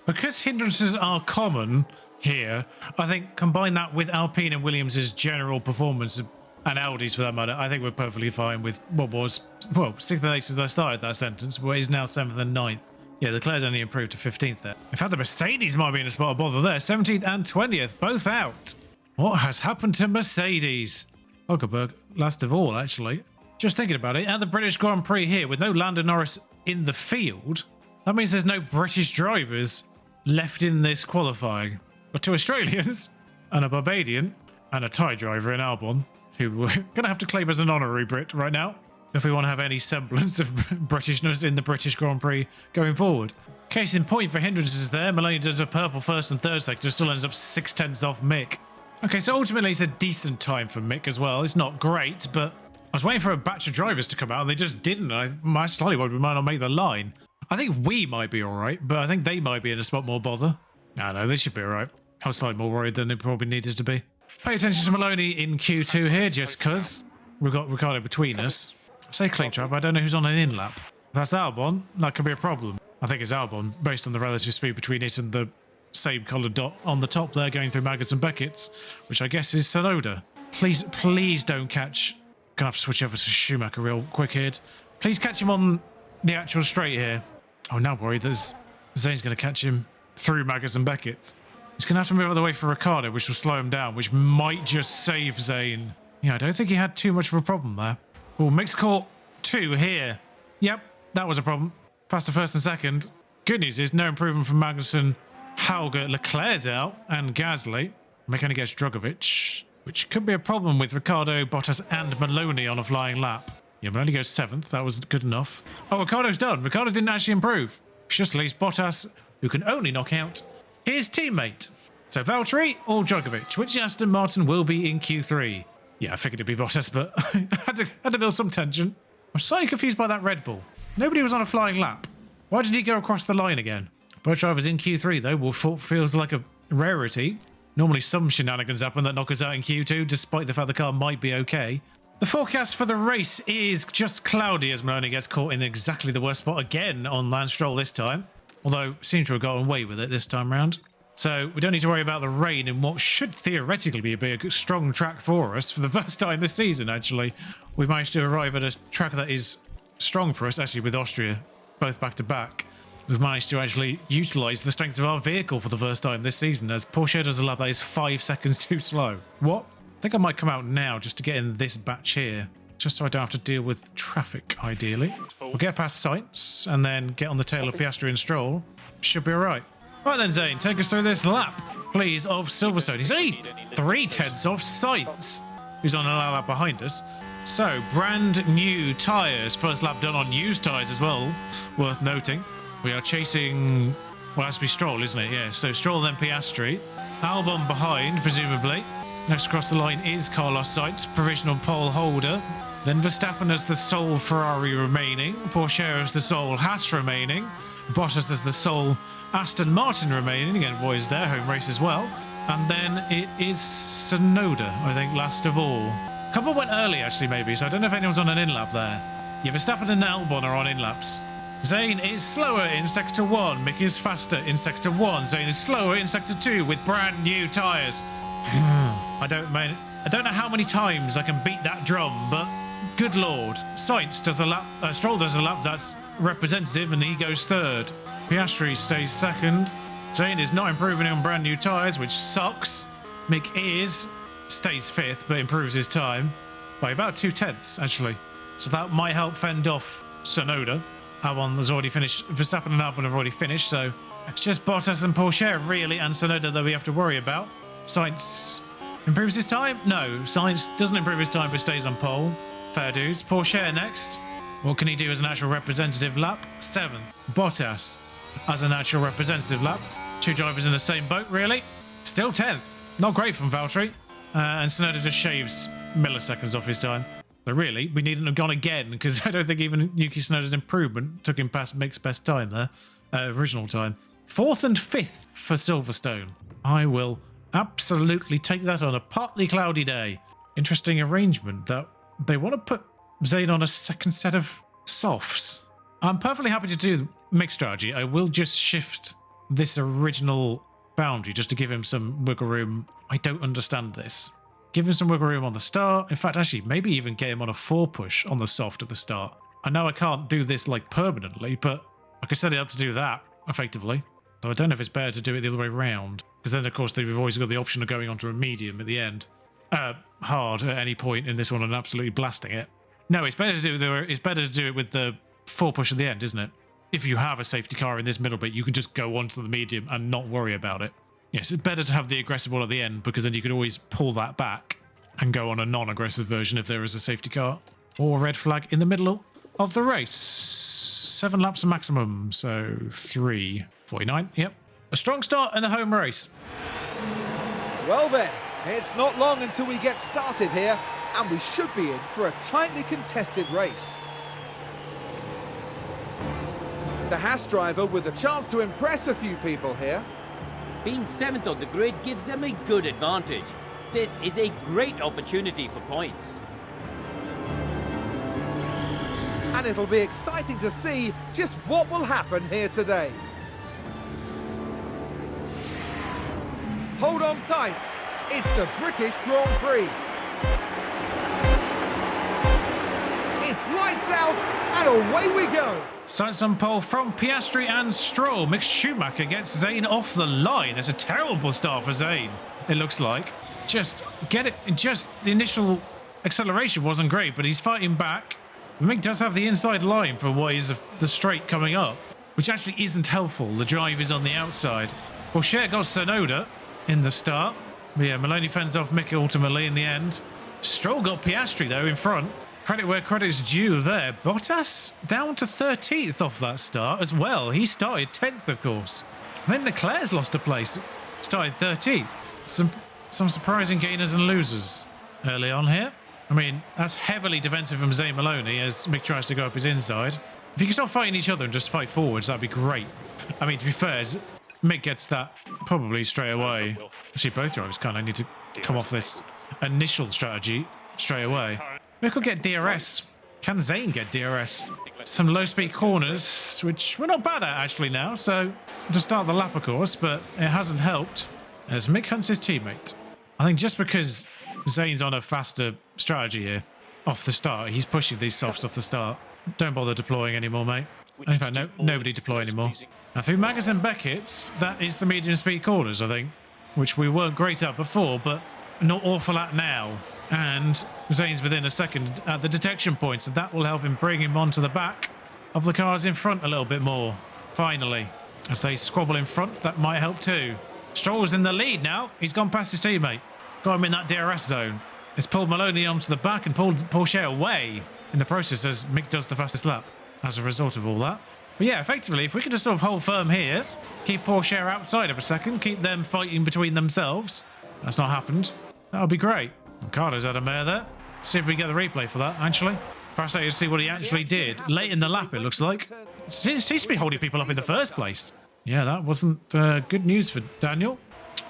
Because hindrances are common here, I think combine that with Alpine and Williams' general performance, and Audi's for that matter, I think we're perfectly fine with what was, well, 6th and 8th as I started that sentence, but is now 7th and 9th. Yeah, Leclerc's only improved to 15th there. In fact, the Mercedes might be in a spot of bother there. 17th and 20th, both out. What has happened to Mercedes? Hülkenberg, last of all, actually. Just thinking about it, at the British Grand Prix here, with no Lando Norris in the field, that means there's no British drivers left in this qualifying. But 2 Australians, and a Barbadian, and a Thai driver in Albon, who we're going to have to claim as an honorary Brit right now. if we want to have any semblance of Britishness in the British Grand Prix going forward. Case in point for hindrances there, Maloney does a purple first and third sector, still ends up 6/10 off Mick. Okay, so ultimately it's a decent time for Mick as well. It's not great, but I was waiting for a batch of drivers to come out and they just didn't. I slightly worried we might not make the line. I think we might be alright, but I think they might be in a spot more bother. I know, they should be alright. I was slightly more worried than they probably needed to be. Pay attention to Maloney in Q2 here, just because we've got Ricciardo between us. I say clean track, but I don't know who's on an in-lap. If that's Albon, that could be a problem. I think it's Albon, based on the relative speed between it and the same coloured dot on the top there going through Maggots and Beckett's, which I guess is Tsunoda. Please don't catch... Gonna have to switch over to Schumacher real quick here. Please catch him on the actual straight here. Oh, now worried that Zane's going to catch him through Maggots and Beckett's. He's going to have to move out of the way for Ricciardo, which will slow him down, which might just save Zane. Yeah, I don't think he had too much of a problem there. Oh, Mick's caught 2 here. Yep, that was a problem. Past the first and second. Good news is no improvement from Magnussen, Hauger, Leclerc's out, and Gasly. Mick only gets Drogovic, which could be a problem with Ricciardo, Bottas, and Maloney on a flying lap. Yeah, Maloney goes 7th. That was good enough. Oh, Ricciardo's done. Ricciardo didn't actually improve. It's just leaves Bottas, who can only knock out his teammate. So Valtteri or Drogovic, which Aston Martin will be in Q3. Yeah, I figured it'd be Bottas, but I had to build some tension. I'm slightly confused by that Red Bull. Nobody was on a flying lap. Why did he go across the line again? Both drivers in Q3, though, feels like a rarity. Normally some shenanigans happen that knock us out in Q2, despite the fact the car might be okay. The forecast for the race is just cloudy as Maloney gets caught in exactly the worst spot again on Lance Stroll this time. Although, seems to have gotten away with it this time round. So, we don't need to worry about the rain in what should theoretically be a good, strong track for us for the first time this season, actually. We managed to arrive at a track that is strong for us, actually, with Austria, both back to back. We've managed to actually utilise the strength of our vehicle for the first time this season, as Porsche does a lap that is 5 seconds too slow. What? I think I might come out now just to get in this batch here, just so I don't have to deal with traffic, ideally. We'll get past Sainz and then get on the tail of Piastri and Stroll. Should be alright. Right then, Zane, take us through this lap, please, of Silverstone. He's only 3/10 off Sainz, who's on a lap behind us. So, brand new tyres. First lap done on used tyres as well, worth noting. We are chasing... Well, it has to be Stroll, isn't it? Yeah, so Stroll then Piastri. Albon behind, presumably. Next across the line is Carlos Sainz, provisional pole holder. Then Verstappen as the sole Ferrari remaining. Porsche as the sole Haas remaining. Bottas as the sole Aston Martin remaining. Again, boys there, home race as well. And then it is Tsunoda, I think, last of all. A couple went early, actually, maybe, so I don't know if anyone's on an in-lap there. Yeah, Verstappen and Albon are on in-laps. Zane is slower in Sector 1. Mick is faster in Sector 1. Zane is slower in Sector 2 with brand new tyres. I don't know how many times I can beat that drum, but good lord. Sainz does a lap, Stroll does a lap that's representative and he goes 3rd. Piastri stays 2nd. Zane is not improving on brand new tyres, which sucks. Mick stays 5th, but improves his time by about 2/10, actually. So that might help fend off Tsunoda. Albon has already finished. Verstappen and Albon have already finished, so it's just Bottas and Porsche, really, and Tsunoda that we have to worry about. Sainz improves his time? No, Sainz doesn't improve his time, but stays on pole. Fair dues. Porsche next. What can he do as an actual representative lap? 7th. Bottas as an actual representative lap. 2 drivers in the same boat, really. Still 10th. Not great from Valtteri. And Tsunoda just shaves milliseconds off his time. But really, we needn't have gone again, because I don't think even Yuki Tsunoda's improvement took him past Mick's best time there. Original time. 4th and 5th for Silverstone. I will absolutely take that on a partly cloudy day. Interesting arrangement that they want to put Zane on a second set of softs. I'm perfectly happy to do mixed strategy. I will just shift this original boundary just to give him some wiggle room. I don't understand this. Give him some wiggle room on the start. In fact, actually, maybe even get him on a 4 push on the soft at the start. I know I can't do this like permanently, but I could set it up to do that effectively. So I don't know if it's better to do it the other way around. Because then, of course, we've always got the option of going onto a medium at the end. Hard at any point in this one and absolutely blasting it. No, it's better to do it with the 4 push at the end, isn't it? If you have a safety car in this middle bit, you can just go onto the medium and not worry about it. Yes, it's better to have the aggressive one at the end, because then you can always pull that back and go on a non-aggressive version if there is a safety car. or red flag in the middle of the race. 7 laps maximum, so 3:49. Yep. A strong start in the home race. Well then, it's not long until we get started here, and we should be in for a tightly contested race. The Haas driver with a chance to impress a few people here. Being 7th on the grid gives them a good advantage. This is a great opportunity for points. And it'll be exciting to see just what will happen here today. Hold on tight. It's the British Grand Prix. It's lights out and away we go. Starts on pole from Piastri and Stroll. Mick Schumacher gets Zane off the line. It's a terrible start for Zane, it looks like. Just the initial acceleration wasn't great, but he's fighting back. Mick does have the inside line for what is the straight coming up, which actually isn't helpful. The drive is on the outside. Porsche got Tsunoda in the start. But yeah, Maloney fends off Mick ultimately in the end. Stroll got Piastri though in front. Credit where credit's due there. Bottas down to 13th off that start as well. He started 10th, of course. Then Leclerc's lost a place. Started 13th. Some surprising gainers and losers early on here. I mean, that's heavily defensive from Zane Maloney as Mick tries to go up his inside. If you can stop fighting each other and just fight forwards, that'd be great. I mean, to be fair, Mick gets that probably straight away. Actually, both drivers kind of need to come off this initial strategy straight away. Mick will get DRS. Can Zane get DRS? Some low-speed corners, which we're not bad at actually now, so to start the lap, of course, but it hasn't helped as Mick hunts his teammate. I think just because Zane's on a faster strategy here off the start, he's pushing these softs off the start. Don't bother deploying anymore, mate. In fact, nobody deploy anymore. Now through Maggers and Beckett's, that is the medium speed corners, I think, which we weren't great at before, but not awful at now. And Zane's within a second at the detection point, so that will help him bring him onto the back of the cars in front a little bit more. Finally, as they squabble in front, that might help too. Stroll's in the lead now. He's gone past his teammate. Got him in that DRS zone. It's pulled Maloney onto the back and pulled Porsche away in the process as Mick does the fastest lap as a result of all that. But yeah, effectively, if we could just sort of hold firm here, keep Porsche outside of a second, keep them fighting between themselves. That's not happened. That would be great. Ricardo's had a mare there. See if we get the replay for that, actually. Perhaps I can see what he actually did. Late in the lap, it looks like. Seems to be holding people up in the first place. Yeah, that wasn't good news for Daniel.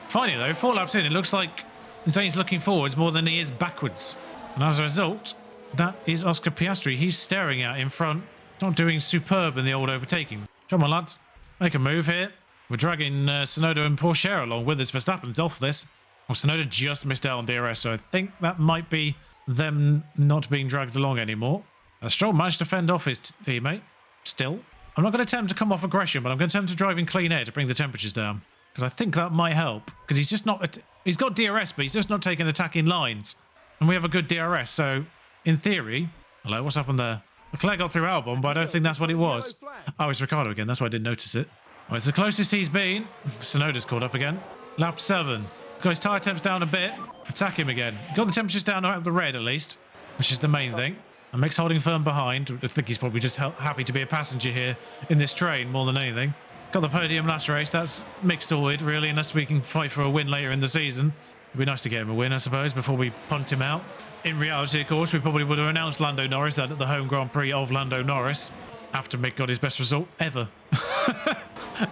Finally, though, 4 laps in, it looks like Zane's looking forwards more than he is backwards. And as a result, that is Oscar Piastri. He's staring out in front, not doing superb in the old overtaking. Come on, lads. Make a move here. We're dragging Tsunoda and Porsche along with us. Verstappen's off this. Well, Tsunoda just missed out on DRS, so I think that might be them not being dragged along anymore. Stroll managed to fend off his teammate. Still. I'm not going to attempt to come off aggression, but I'm going to attempt to drive in clean air to bring the temperatures down. Because I think that might help. Because he's just not... He's got DRS, but he's just not taking attacking lines. And we have a good DRS, so in theory... Hello, what's happened there? Leclerc got through Albon, but I don't think that's what it was. Oh, it's Ricciardo again. That's why I didn't notice it. Well, it's the closest he's been. Tsunoda's caught up again. Lap 7. Got his tyre temps down a bit. Attack him again. Got the temperatures down out of the red, at least. Which is the main thing. And Mick's holding firm behind. I think he's probably just happy to be a passenger here in this train more than anything. Got the podium last race. That's Mick sorted, really, unless we can fight for a win later in the season. It'd be nice to get him a win, I suppose, before we punt him out. In reality, of course, we probably would have announced Lando Norris at the home Grand Prix of Lando Norris after Mick got his best result ever.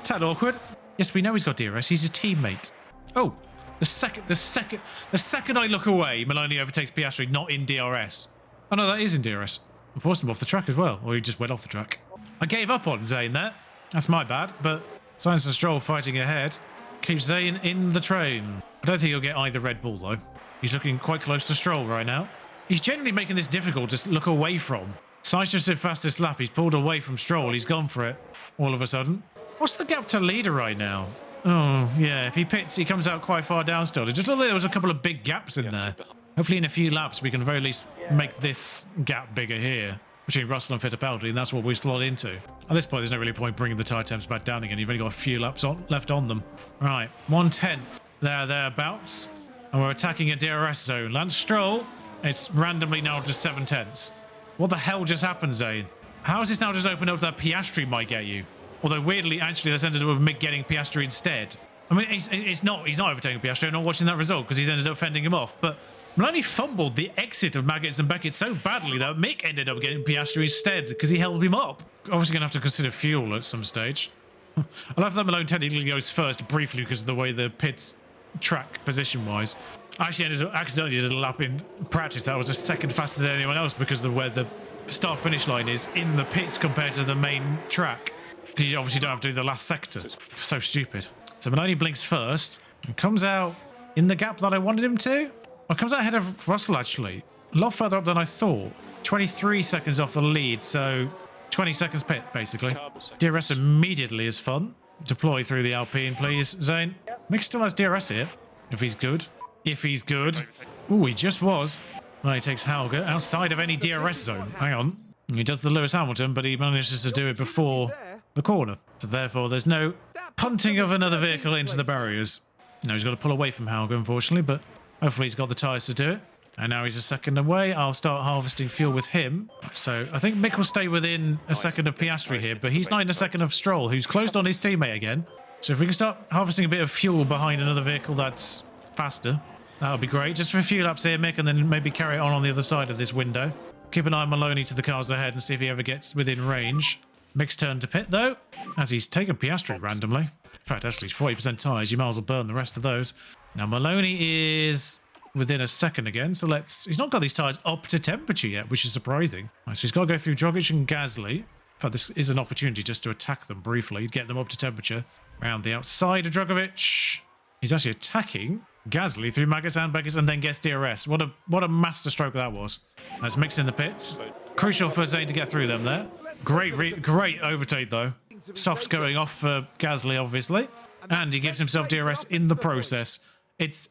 Tad awkward. Yes, we know he's got DRS. He's a teammate. Oh, the second I look away, Maloney overtakes Piastri, not in DRS. Oh no, that is in DRS. I forced him off the track as well, or he just went off the track. I gave up on Zane there. That's my bad, but Sainz and Stroll fighting ahead keeps Zane in the train. I don't think he'll get either Red Bull though. He's looking quite close to Stroll right now. He's generally making this difficult to look away from. Sainz just did fastest lap. He's pulled away from Stroll. He's gone for it all of a sudden. What's the gap to leader right now? Oh, yeah, if he pits, he comes out quite far down still. It just looked like there was a couple of big gaps in there. Hopefully in a few laps we can very least make this gap bigger here between Russell and Fittipaldi, and that's what we slot into. At this point, there's no really point bringing the tyre temps back down again. You've only got a few laps left on them. Right, 1/10 thereabouts, and we're attacking a DRS zone. Lance Stroll, it's randomly now just 7/10. What the hell just happened, Zane? How has this now just opened up that Piastri might get you? Although weirdly, actually, that's ended up with Mick getting Piastri instead. I mean, he's not overtaking Piastri. I'm not watching that result because he's ended up fending him off. But Maloney fumbled the exit of Maggots and Beckett so badly that Mick ended up getting Piastri instead because he held him up. Obviously going to have to consider fuel at some stage. I love that Malone technically goes first briefly because of the way the pits track position-wise. I actually accidentally did a lap in practice that was a second faster than anyone else because of where the start-finish line is in the pits compared to the main track. You obviously don't have to do the last sector. So stupid. So Maloney blinks first and comes out in the gap that I wanted him to. Well, comes out ahead of Russell, actually. A lot further up than I thought. 23 seconds off the lead, so 20 seconds pit, basically. DRS immediately is fun. Deploy through the Alpine, please, Zane. Mick still has DRS here, if he's good. If he's good. Ooh, he just was. Maloney takes Hauger outside of any DRS zone. Hang on. He does the Lewis Hamilton, but he manages to do it before the corner. So therefore, there's no punting of another vehicle into the barriers. No, he's got to pull away from Hauger, unfortunately, but hopefully he's got the tyres to do it. And now he's a second away. I'll start harvesting fuel with him. So I think Mick will stay within a second of Piastri here, but he's not in a second of Stroll, who's closed on his teammate again. So if we can start harvesting a bit of fuel behind another vehicle that's faster, that would be great. Just for a few laps here, Mick, and then maybe carry it on the other side of this window. Keep an eye on Maloney to the cars ahead and see if he ever gets within range. Mick's turn to pit, though, as he's taken Piastri randomly. In fact, actually, 40% tyres. You might as well burn the rest of those. Now, Maloney is within a second again, so he's not got these tyres up to temperature yet, which is surprising. Right, so he's got to go through Drogic and Gasly. In fact, this is an opportunity just to attack them briefly, get them up to temperature. Around the outside of Drogovic. He's actually attacking Gasly through Maggots and Beckett and then gets DRS. What a masterstroke that was. That's Mick's in the pits. Crucial for Zane to get through them there. Great overtake, though. Soft's going off for Gasly, obviously. And he gives himself DRS in the process. It's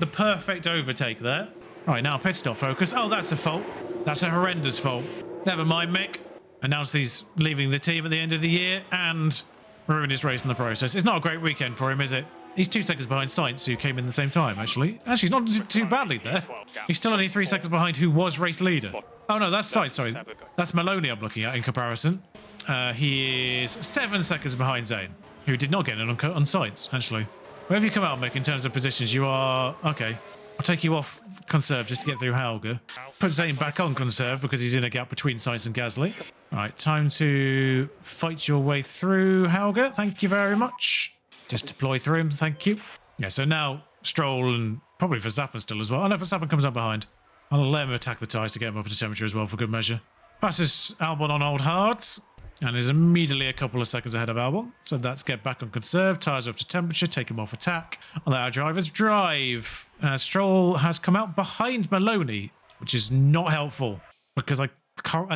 the perfect overtake there. Right, now pit stop focus. Oh, that's a fault. That's a horrendous fault. Never mind, Mick. Announced he's leaving the team at the end of the year and ruined his race in the process. It's not a great weekend for him, is it? He's 2 seconds behind Sainz, who came in the same time, actually. Actually, he's not too badly there. He's still only 3 seconds behind who was race leader. Oh, no, that's Sainz, sorry. That's Maloney I'm looking at in comparison. He is 7 seconds behind Zane, who did not get an uncut on Sainz, actually. Wherever you come out, Mick, in terms of positions, you are... Okay, I'll take you off conserve just to get through Hauger. Put Zane back on conserve because he's in a gap between Sainz and Gasly. All right, time to fight your way through Hauger. Thank you very much. Just deploy through him, thank you. Yeah, so now Stroll and probably Verstappen still as well. I know Verstappen comes up behind. I'll let him attack the tyres to get him up to temperature as well for good measure. Passes Albon on old hards and is immediately a couple of seconds ahead of Albon. So that's get back on conserve, tyres up to temperature, take him off attack. I'll let our drivers drive. Stroll has come out behind Maloney, which is not helpful because at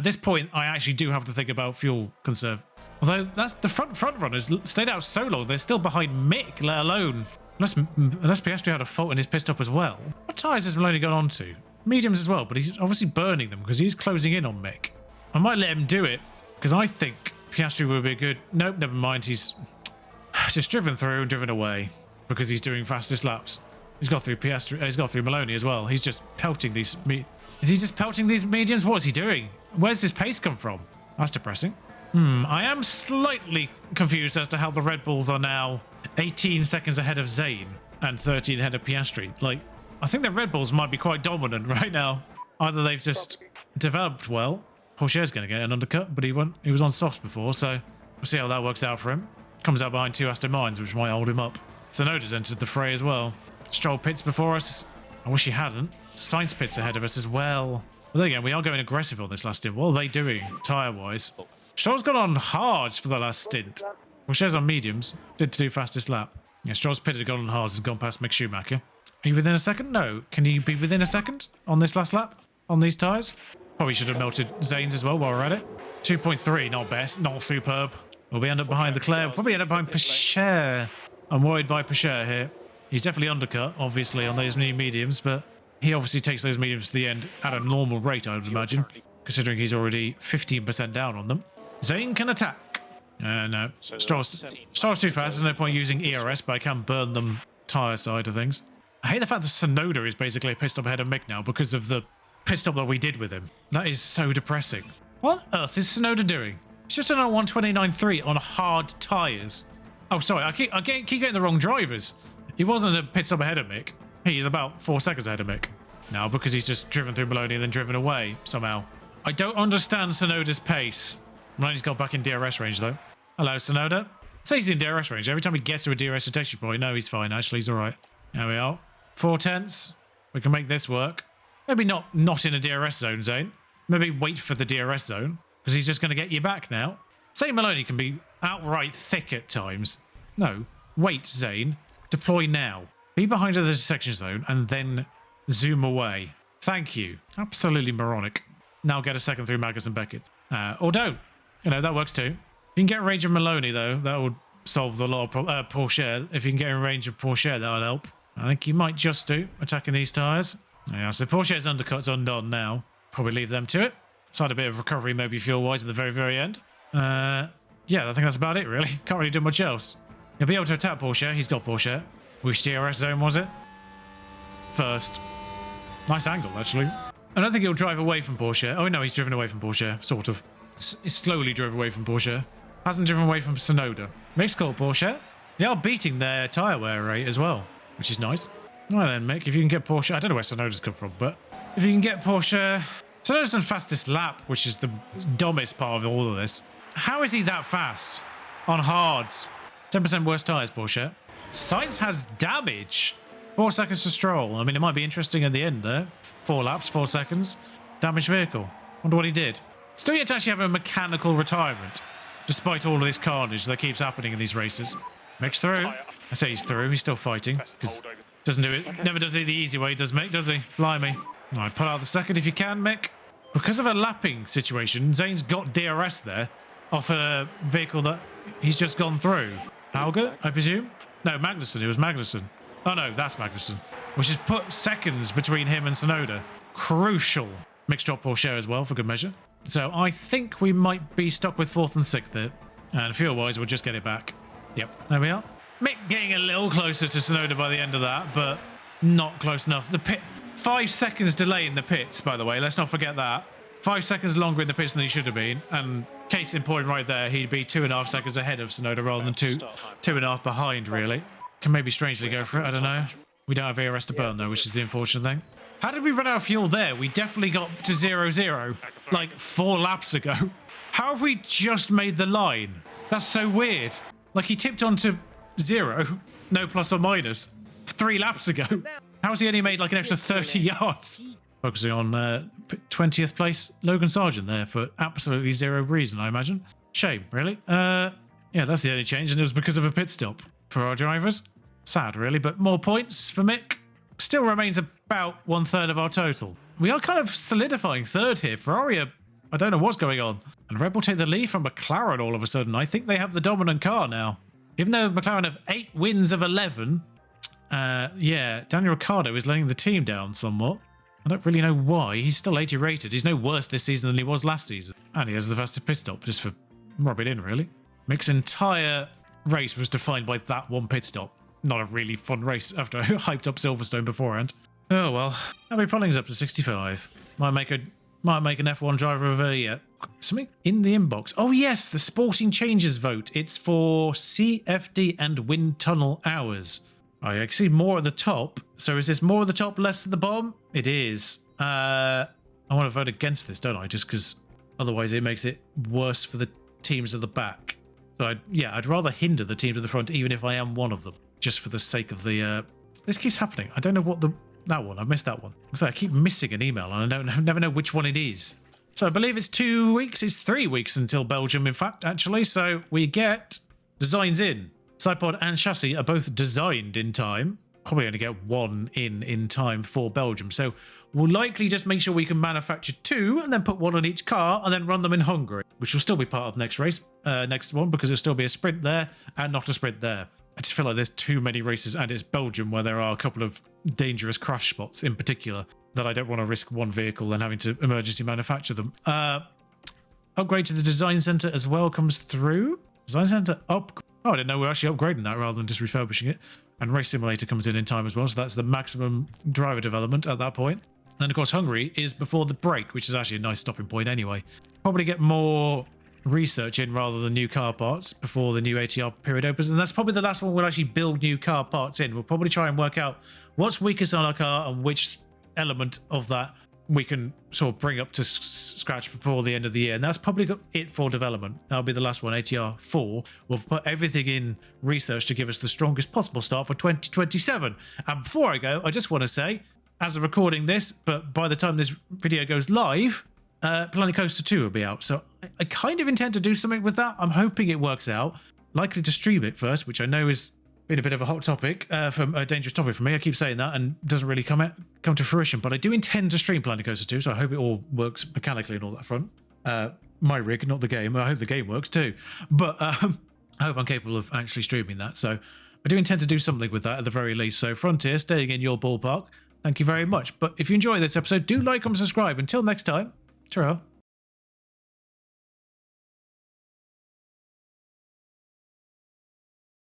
this point I actually do have to think about fuel conserve. Although that's the front runners stayed out so long, they're still behind Mick, let alone unless Piastri had a fault and is pissed up as well. What tyres has Maloney gone on to? Mediums as well, but he's obviously burning them because he's closing in on Mick. I might let him do it because I think Piastri would be a good... Nope, never mind. He's just driven through and driven away because he's doing fastest laps. He's got through Piastri. He's got through Maloney as well. He's just pelting these... Is he just pelting these mediums? What is he doing? Where's his pace come from? That's depressing. I am slightly confused as to how the Red Bulls are now 18 seconds ahead of Zane and 13 ahead of Piastri. Like, I think the Red Bulls might be quite dominant right now. Either they've just developed well. Porsche's going to get an undercut, but he was on softs before, so we'll see how that works out for him. Comes out behind 2 Aston Martins, which might hold him up. Tsunoda's entered the fray as well. Stroll pits before us. I wish he hadn't. Sainz pits ahead of us as well. But then again, we are going aggressive on this last stint. What are they doing, tyre-wise? Stroll's gone on hards for the last stint. Porsche's on mediums. Did to do fastest lap. Yeah, Stroll's pitted, gone on hards, and gone past Mick Schumacher. Are you within a second? No. Can you be within a second on this last lap? On these tyres? Probably should have melted Zane's as well while we're at it. 2.3, not best, not superb. Will we end up behind Leclerc? We'll probably end up behind Pocher. I'm worried by Pocher here. He's definitely undercut, obviously, on those new mediums, but he obviously takes those mediums to the end at a normal rate, I would imagine, considering he's already 15% down on them. Zane can attack. No. Stroll's too fast. There's no point using ERS, but I can burn them tyre side of things. I hate the fact that Tsunoda is basically pissed up ahead of Mick now because of the pit stop that we did with him. That is so depressing. What on earth is Tsunoda doing? He's just done a 129.3 on hard tyres. Oh, sorry, I keep getting the wrong drivers. He wasn't a pit stop ahead of Mick. He's about 4 seconds ahead of Mick. Now, because he's just driven through Maloney and then driven away somehow. I don't understand Tsunoda's pace. Maloney's got back in DRS range, though. Hello, Tsunoda. Say he's in DRS range. Every time he gets to a DRS detection point, no, he's fine. Actually, he's all right. There we are. 4 tenths. We can make this work. Maybe not in a DRS zone, Zane. Maybe wait for the DRS zone, because he's just going to get you back now. Say Maloney can be outright thick at times. No. Wait, Zane. Deploy now. Be behind the detection zone, and then zoom away. Thank you. Absolutely moronic. Now get a second through Magnus and Beckett. Or don't. You know, that works too. If you can get range of Maloney, though, that would solve the lot of Porsche. If you can get in range of Porsche, that would help. I think you might just do, attacking these tyres. Yeah, so Porsche's undercut's undone now. Probably leave them to it. Side a bit of recovery, maybe fuel-wise, at the very, very end. Yeah, I think that's about it, really. Can't really do much else. He'll be able to attack Porsche. He's got Porsche. Which DRS zone was it? First. Nice angle, actually. I don't think he'll drive away from Porsche. Oh, no, he's driven away from Porsche, sort of. He's slowly drove away from Porsche. Hasn't driven away from Tsunoda. Mick's called Porsche. They are beating their tyre wear rate as well, which is nice. All right then, Mick, if you can get Porsche... I don't know where Tsunoda's come from, but if you can get Porsche... Tsunoda's done fastest lap, which is the dumbest part of all of this. How is he that fast on hards? 10% worse tyres, Porsche. Sainz has damage. 4 seconds to Stroll. I mean, it might be interesting at the end there. 4 laps, 4 seconds. Damaged vehicle. Wonder what he did. Still yet to actually have a mechanical retirement, despite all of this carnage that keeps happening in these races. Mick's through. I say he's through. He's still fighting, because doesn't do it. Never does it the easy way, does Mick, does he? Blimey. All right, pull out the second if you can, Mick. Because of a lapping situation, Zane's got DRS there off a vehicle that he's just gone through. Hauger, I presume? No, Magnussen. It was Magnussen. Oh, no, that's Magnussen. Which has put seconds between him and Tsunoda. Crucial. Mick's dropped Porsche as well, for good measure. So I think we might be stuck with 4th and 6th there. And fuel-wise, we'll just get it back. Yep, there we are. Mick getting a little closer to Tsunoda by the end of that, but not close enough. The pit... 5 seconds delay in the pits, by the way. Let's not forget that. 5 seconds longer in the pits than he should have been. And case in point right there, he'd be 2.5 seconds ahead of Tsunoda rather than 2.5 behind, really. Can maybe strangely go for it, I don't know. We don't have ERS to burn, though, which is the unfortunate thing. How did we run out of fuel there? We definitely got to 0-0, like 4 laps ago. How have we just made the line? That's so weird. Like, he tipped onto 0, no plus or minus, 3 laps ago. How's he only made like an extra 30 yards? Focusing on 20th place Logan Sargent there for absolutely 0 reason, I imagine. Shame, really. Yeah, that's the only change, and it was because of a pit stop for our drivers. Sad, really, but more points for Mick. Still remains about 1/3 of our total. We are kind of solidifying 3rd here. Ferrari, I don't know what's going on. And Red Bull take the lead from McLaren all of a sudden. I think they have the dominant car now. Even though McLaren have 8 wins of 11... yeah, Daniel Ricciardo is letting the team down somewhat. I don't really know why. He's still 80 rated. He's no worse this season than he was last season. And he has the fastest pit stop, just for rubbing in, really. Mick's entire race was defined by that one pit stop. Not a really fun race after I hyped up Silverstone beforehand. Oh, well. Abby Polling's up to 65. Might make an F1 driver of her yet. Something in the inbox. Oh, yes, the Sporting Changes vote. It's for CFD and wind tunnel hours. I see more at the top. So is this more at the top, less at the bottom? It is. I want to vote against this, don't I? Just because otherwise it makes it worse for the teams at the back. So I'd rather hinder the teams at the front, even if I am one of them, just for the sake of the... This keeps happening. I don't know what that one. I missed that one. So I keep missing an email, and I never know which one it is. So I believe it's 2 weeks. It's 3 weeks until Belgium, in fact, actually. So we get designs in. Sidepod and chassis are both designed in time. Probably only get 1 in time for Belgium. So we'll likely just make sure we can manufacture 2 and then put 1 on each car and then run them in Hungary, which will still be part of next race, next one, because it'll still be a sprint there and not a sprint there. I just feel like there's too many races, and it's Belgium where there are a couple of dangerous crash spots in particular that I don't want to risk one vehicle and having to emergency manufacture them. Upgrade to the design center as well comes through. Design center up. Oh, I didn't know we're actually upgrading that rather than just refurbishing it. And Race Simulator comes in time as well, so that's the maximum driver development at that point. And of course, Hungary is before the break, which is actually a nice stopping point anyway. Probably get more research in rather than new car parts before the new ATR period opens. And that's probably the last one we'll actually build new car parts in. We'll probably try and work out what's weakest on our car and which element of that we can sort of bring up to scratch before the end of the year. And that's probably it for development. That'll be the last one, ATR 4. We'll put everything in research to give us the strongest possible start for 2027. And before I go, I just want to say, as I'm recording this, but by the time this video goes live, Planet Coaster 2 will be out. So I kind of intend to do something with that. I'm hoping it works out. Likely to stream it first, which I know is been a bit of a hot topic, a dangerous topic for me. I keep saying that and doesn't really come to fruition. But I do intend to stream Planet Coaster 2, so I hope it all works mechanically and all that front. My rig, not the game. I hope the game works too. But I hope I'm capable of actually streaming that. So I do intend to do something with that at the very least. So Frontier, staying in your ballpark. Thank you very much. But if you enjoy this episode, do like and subscribe. Until next time, ta-ra.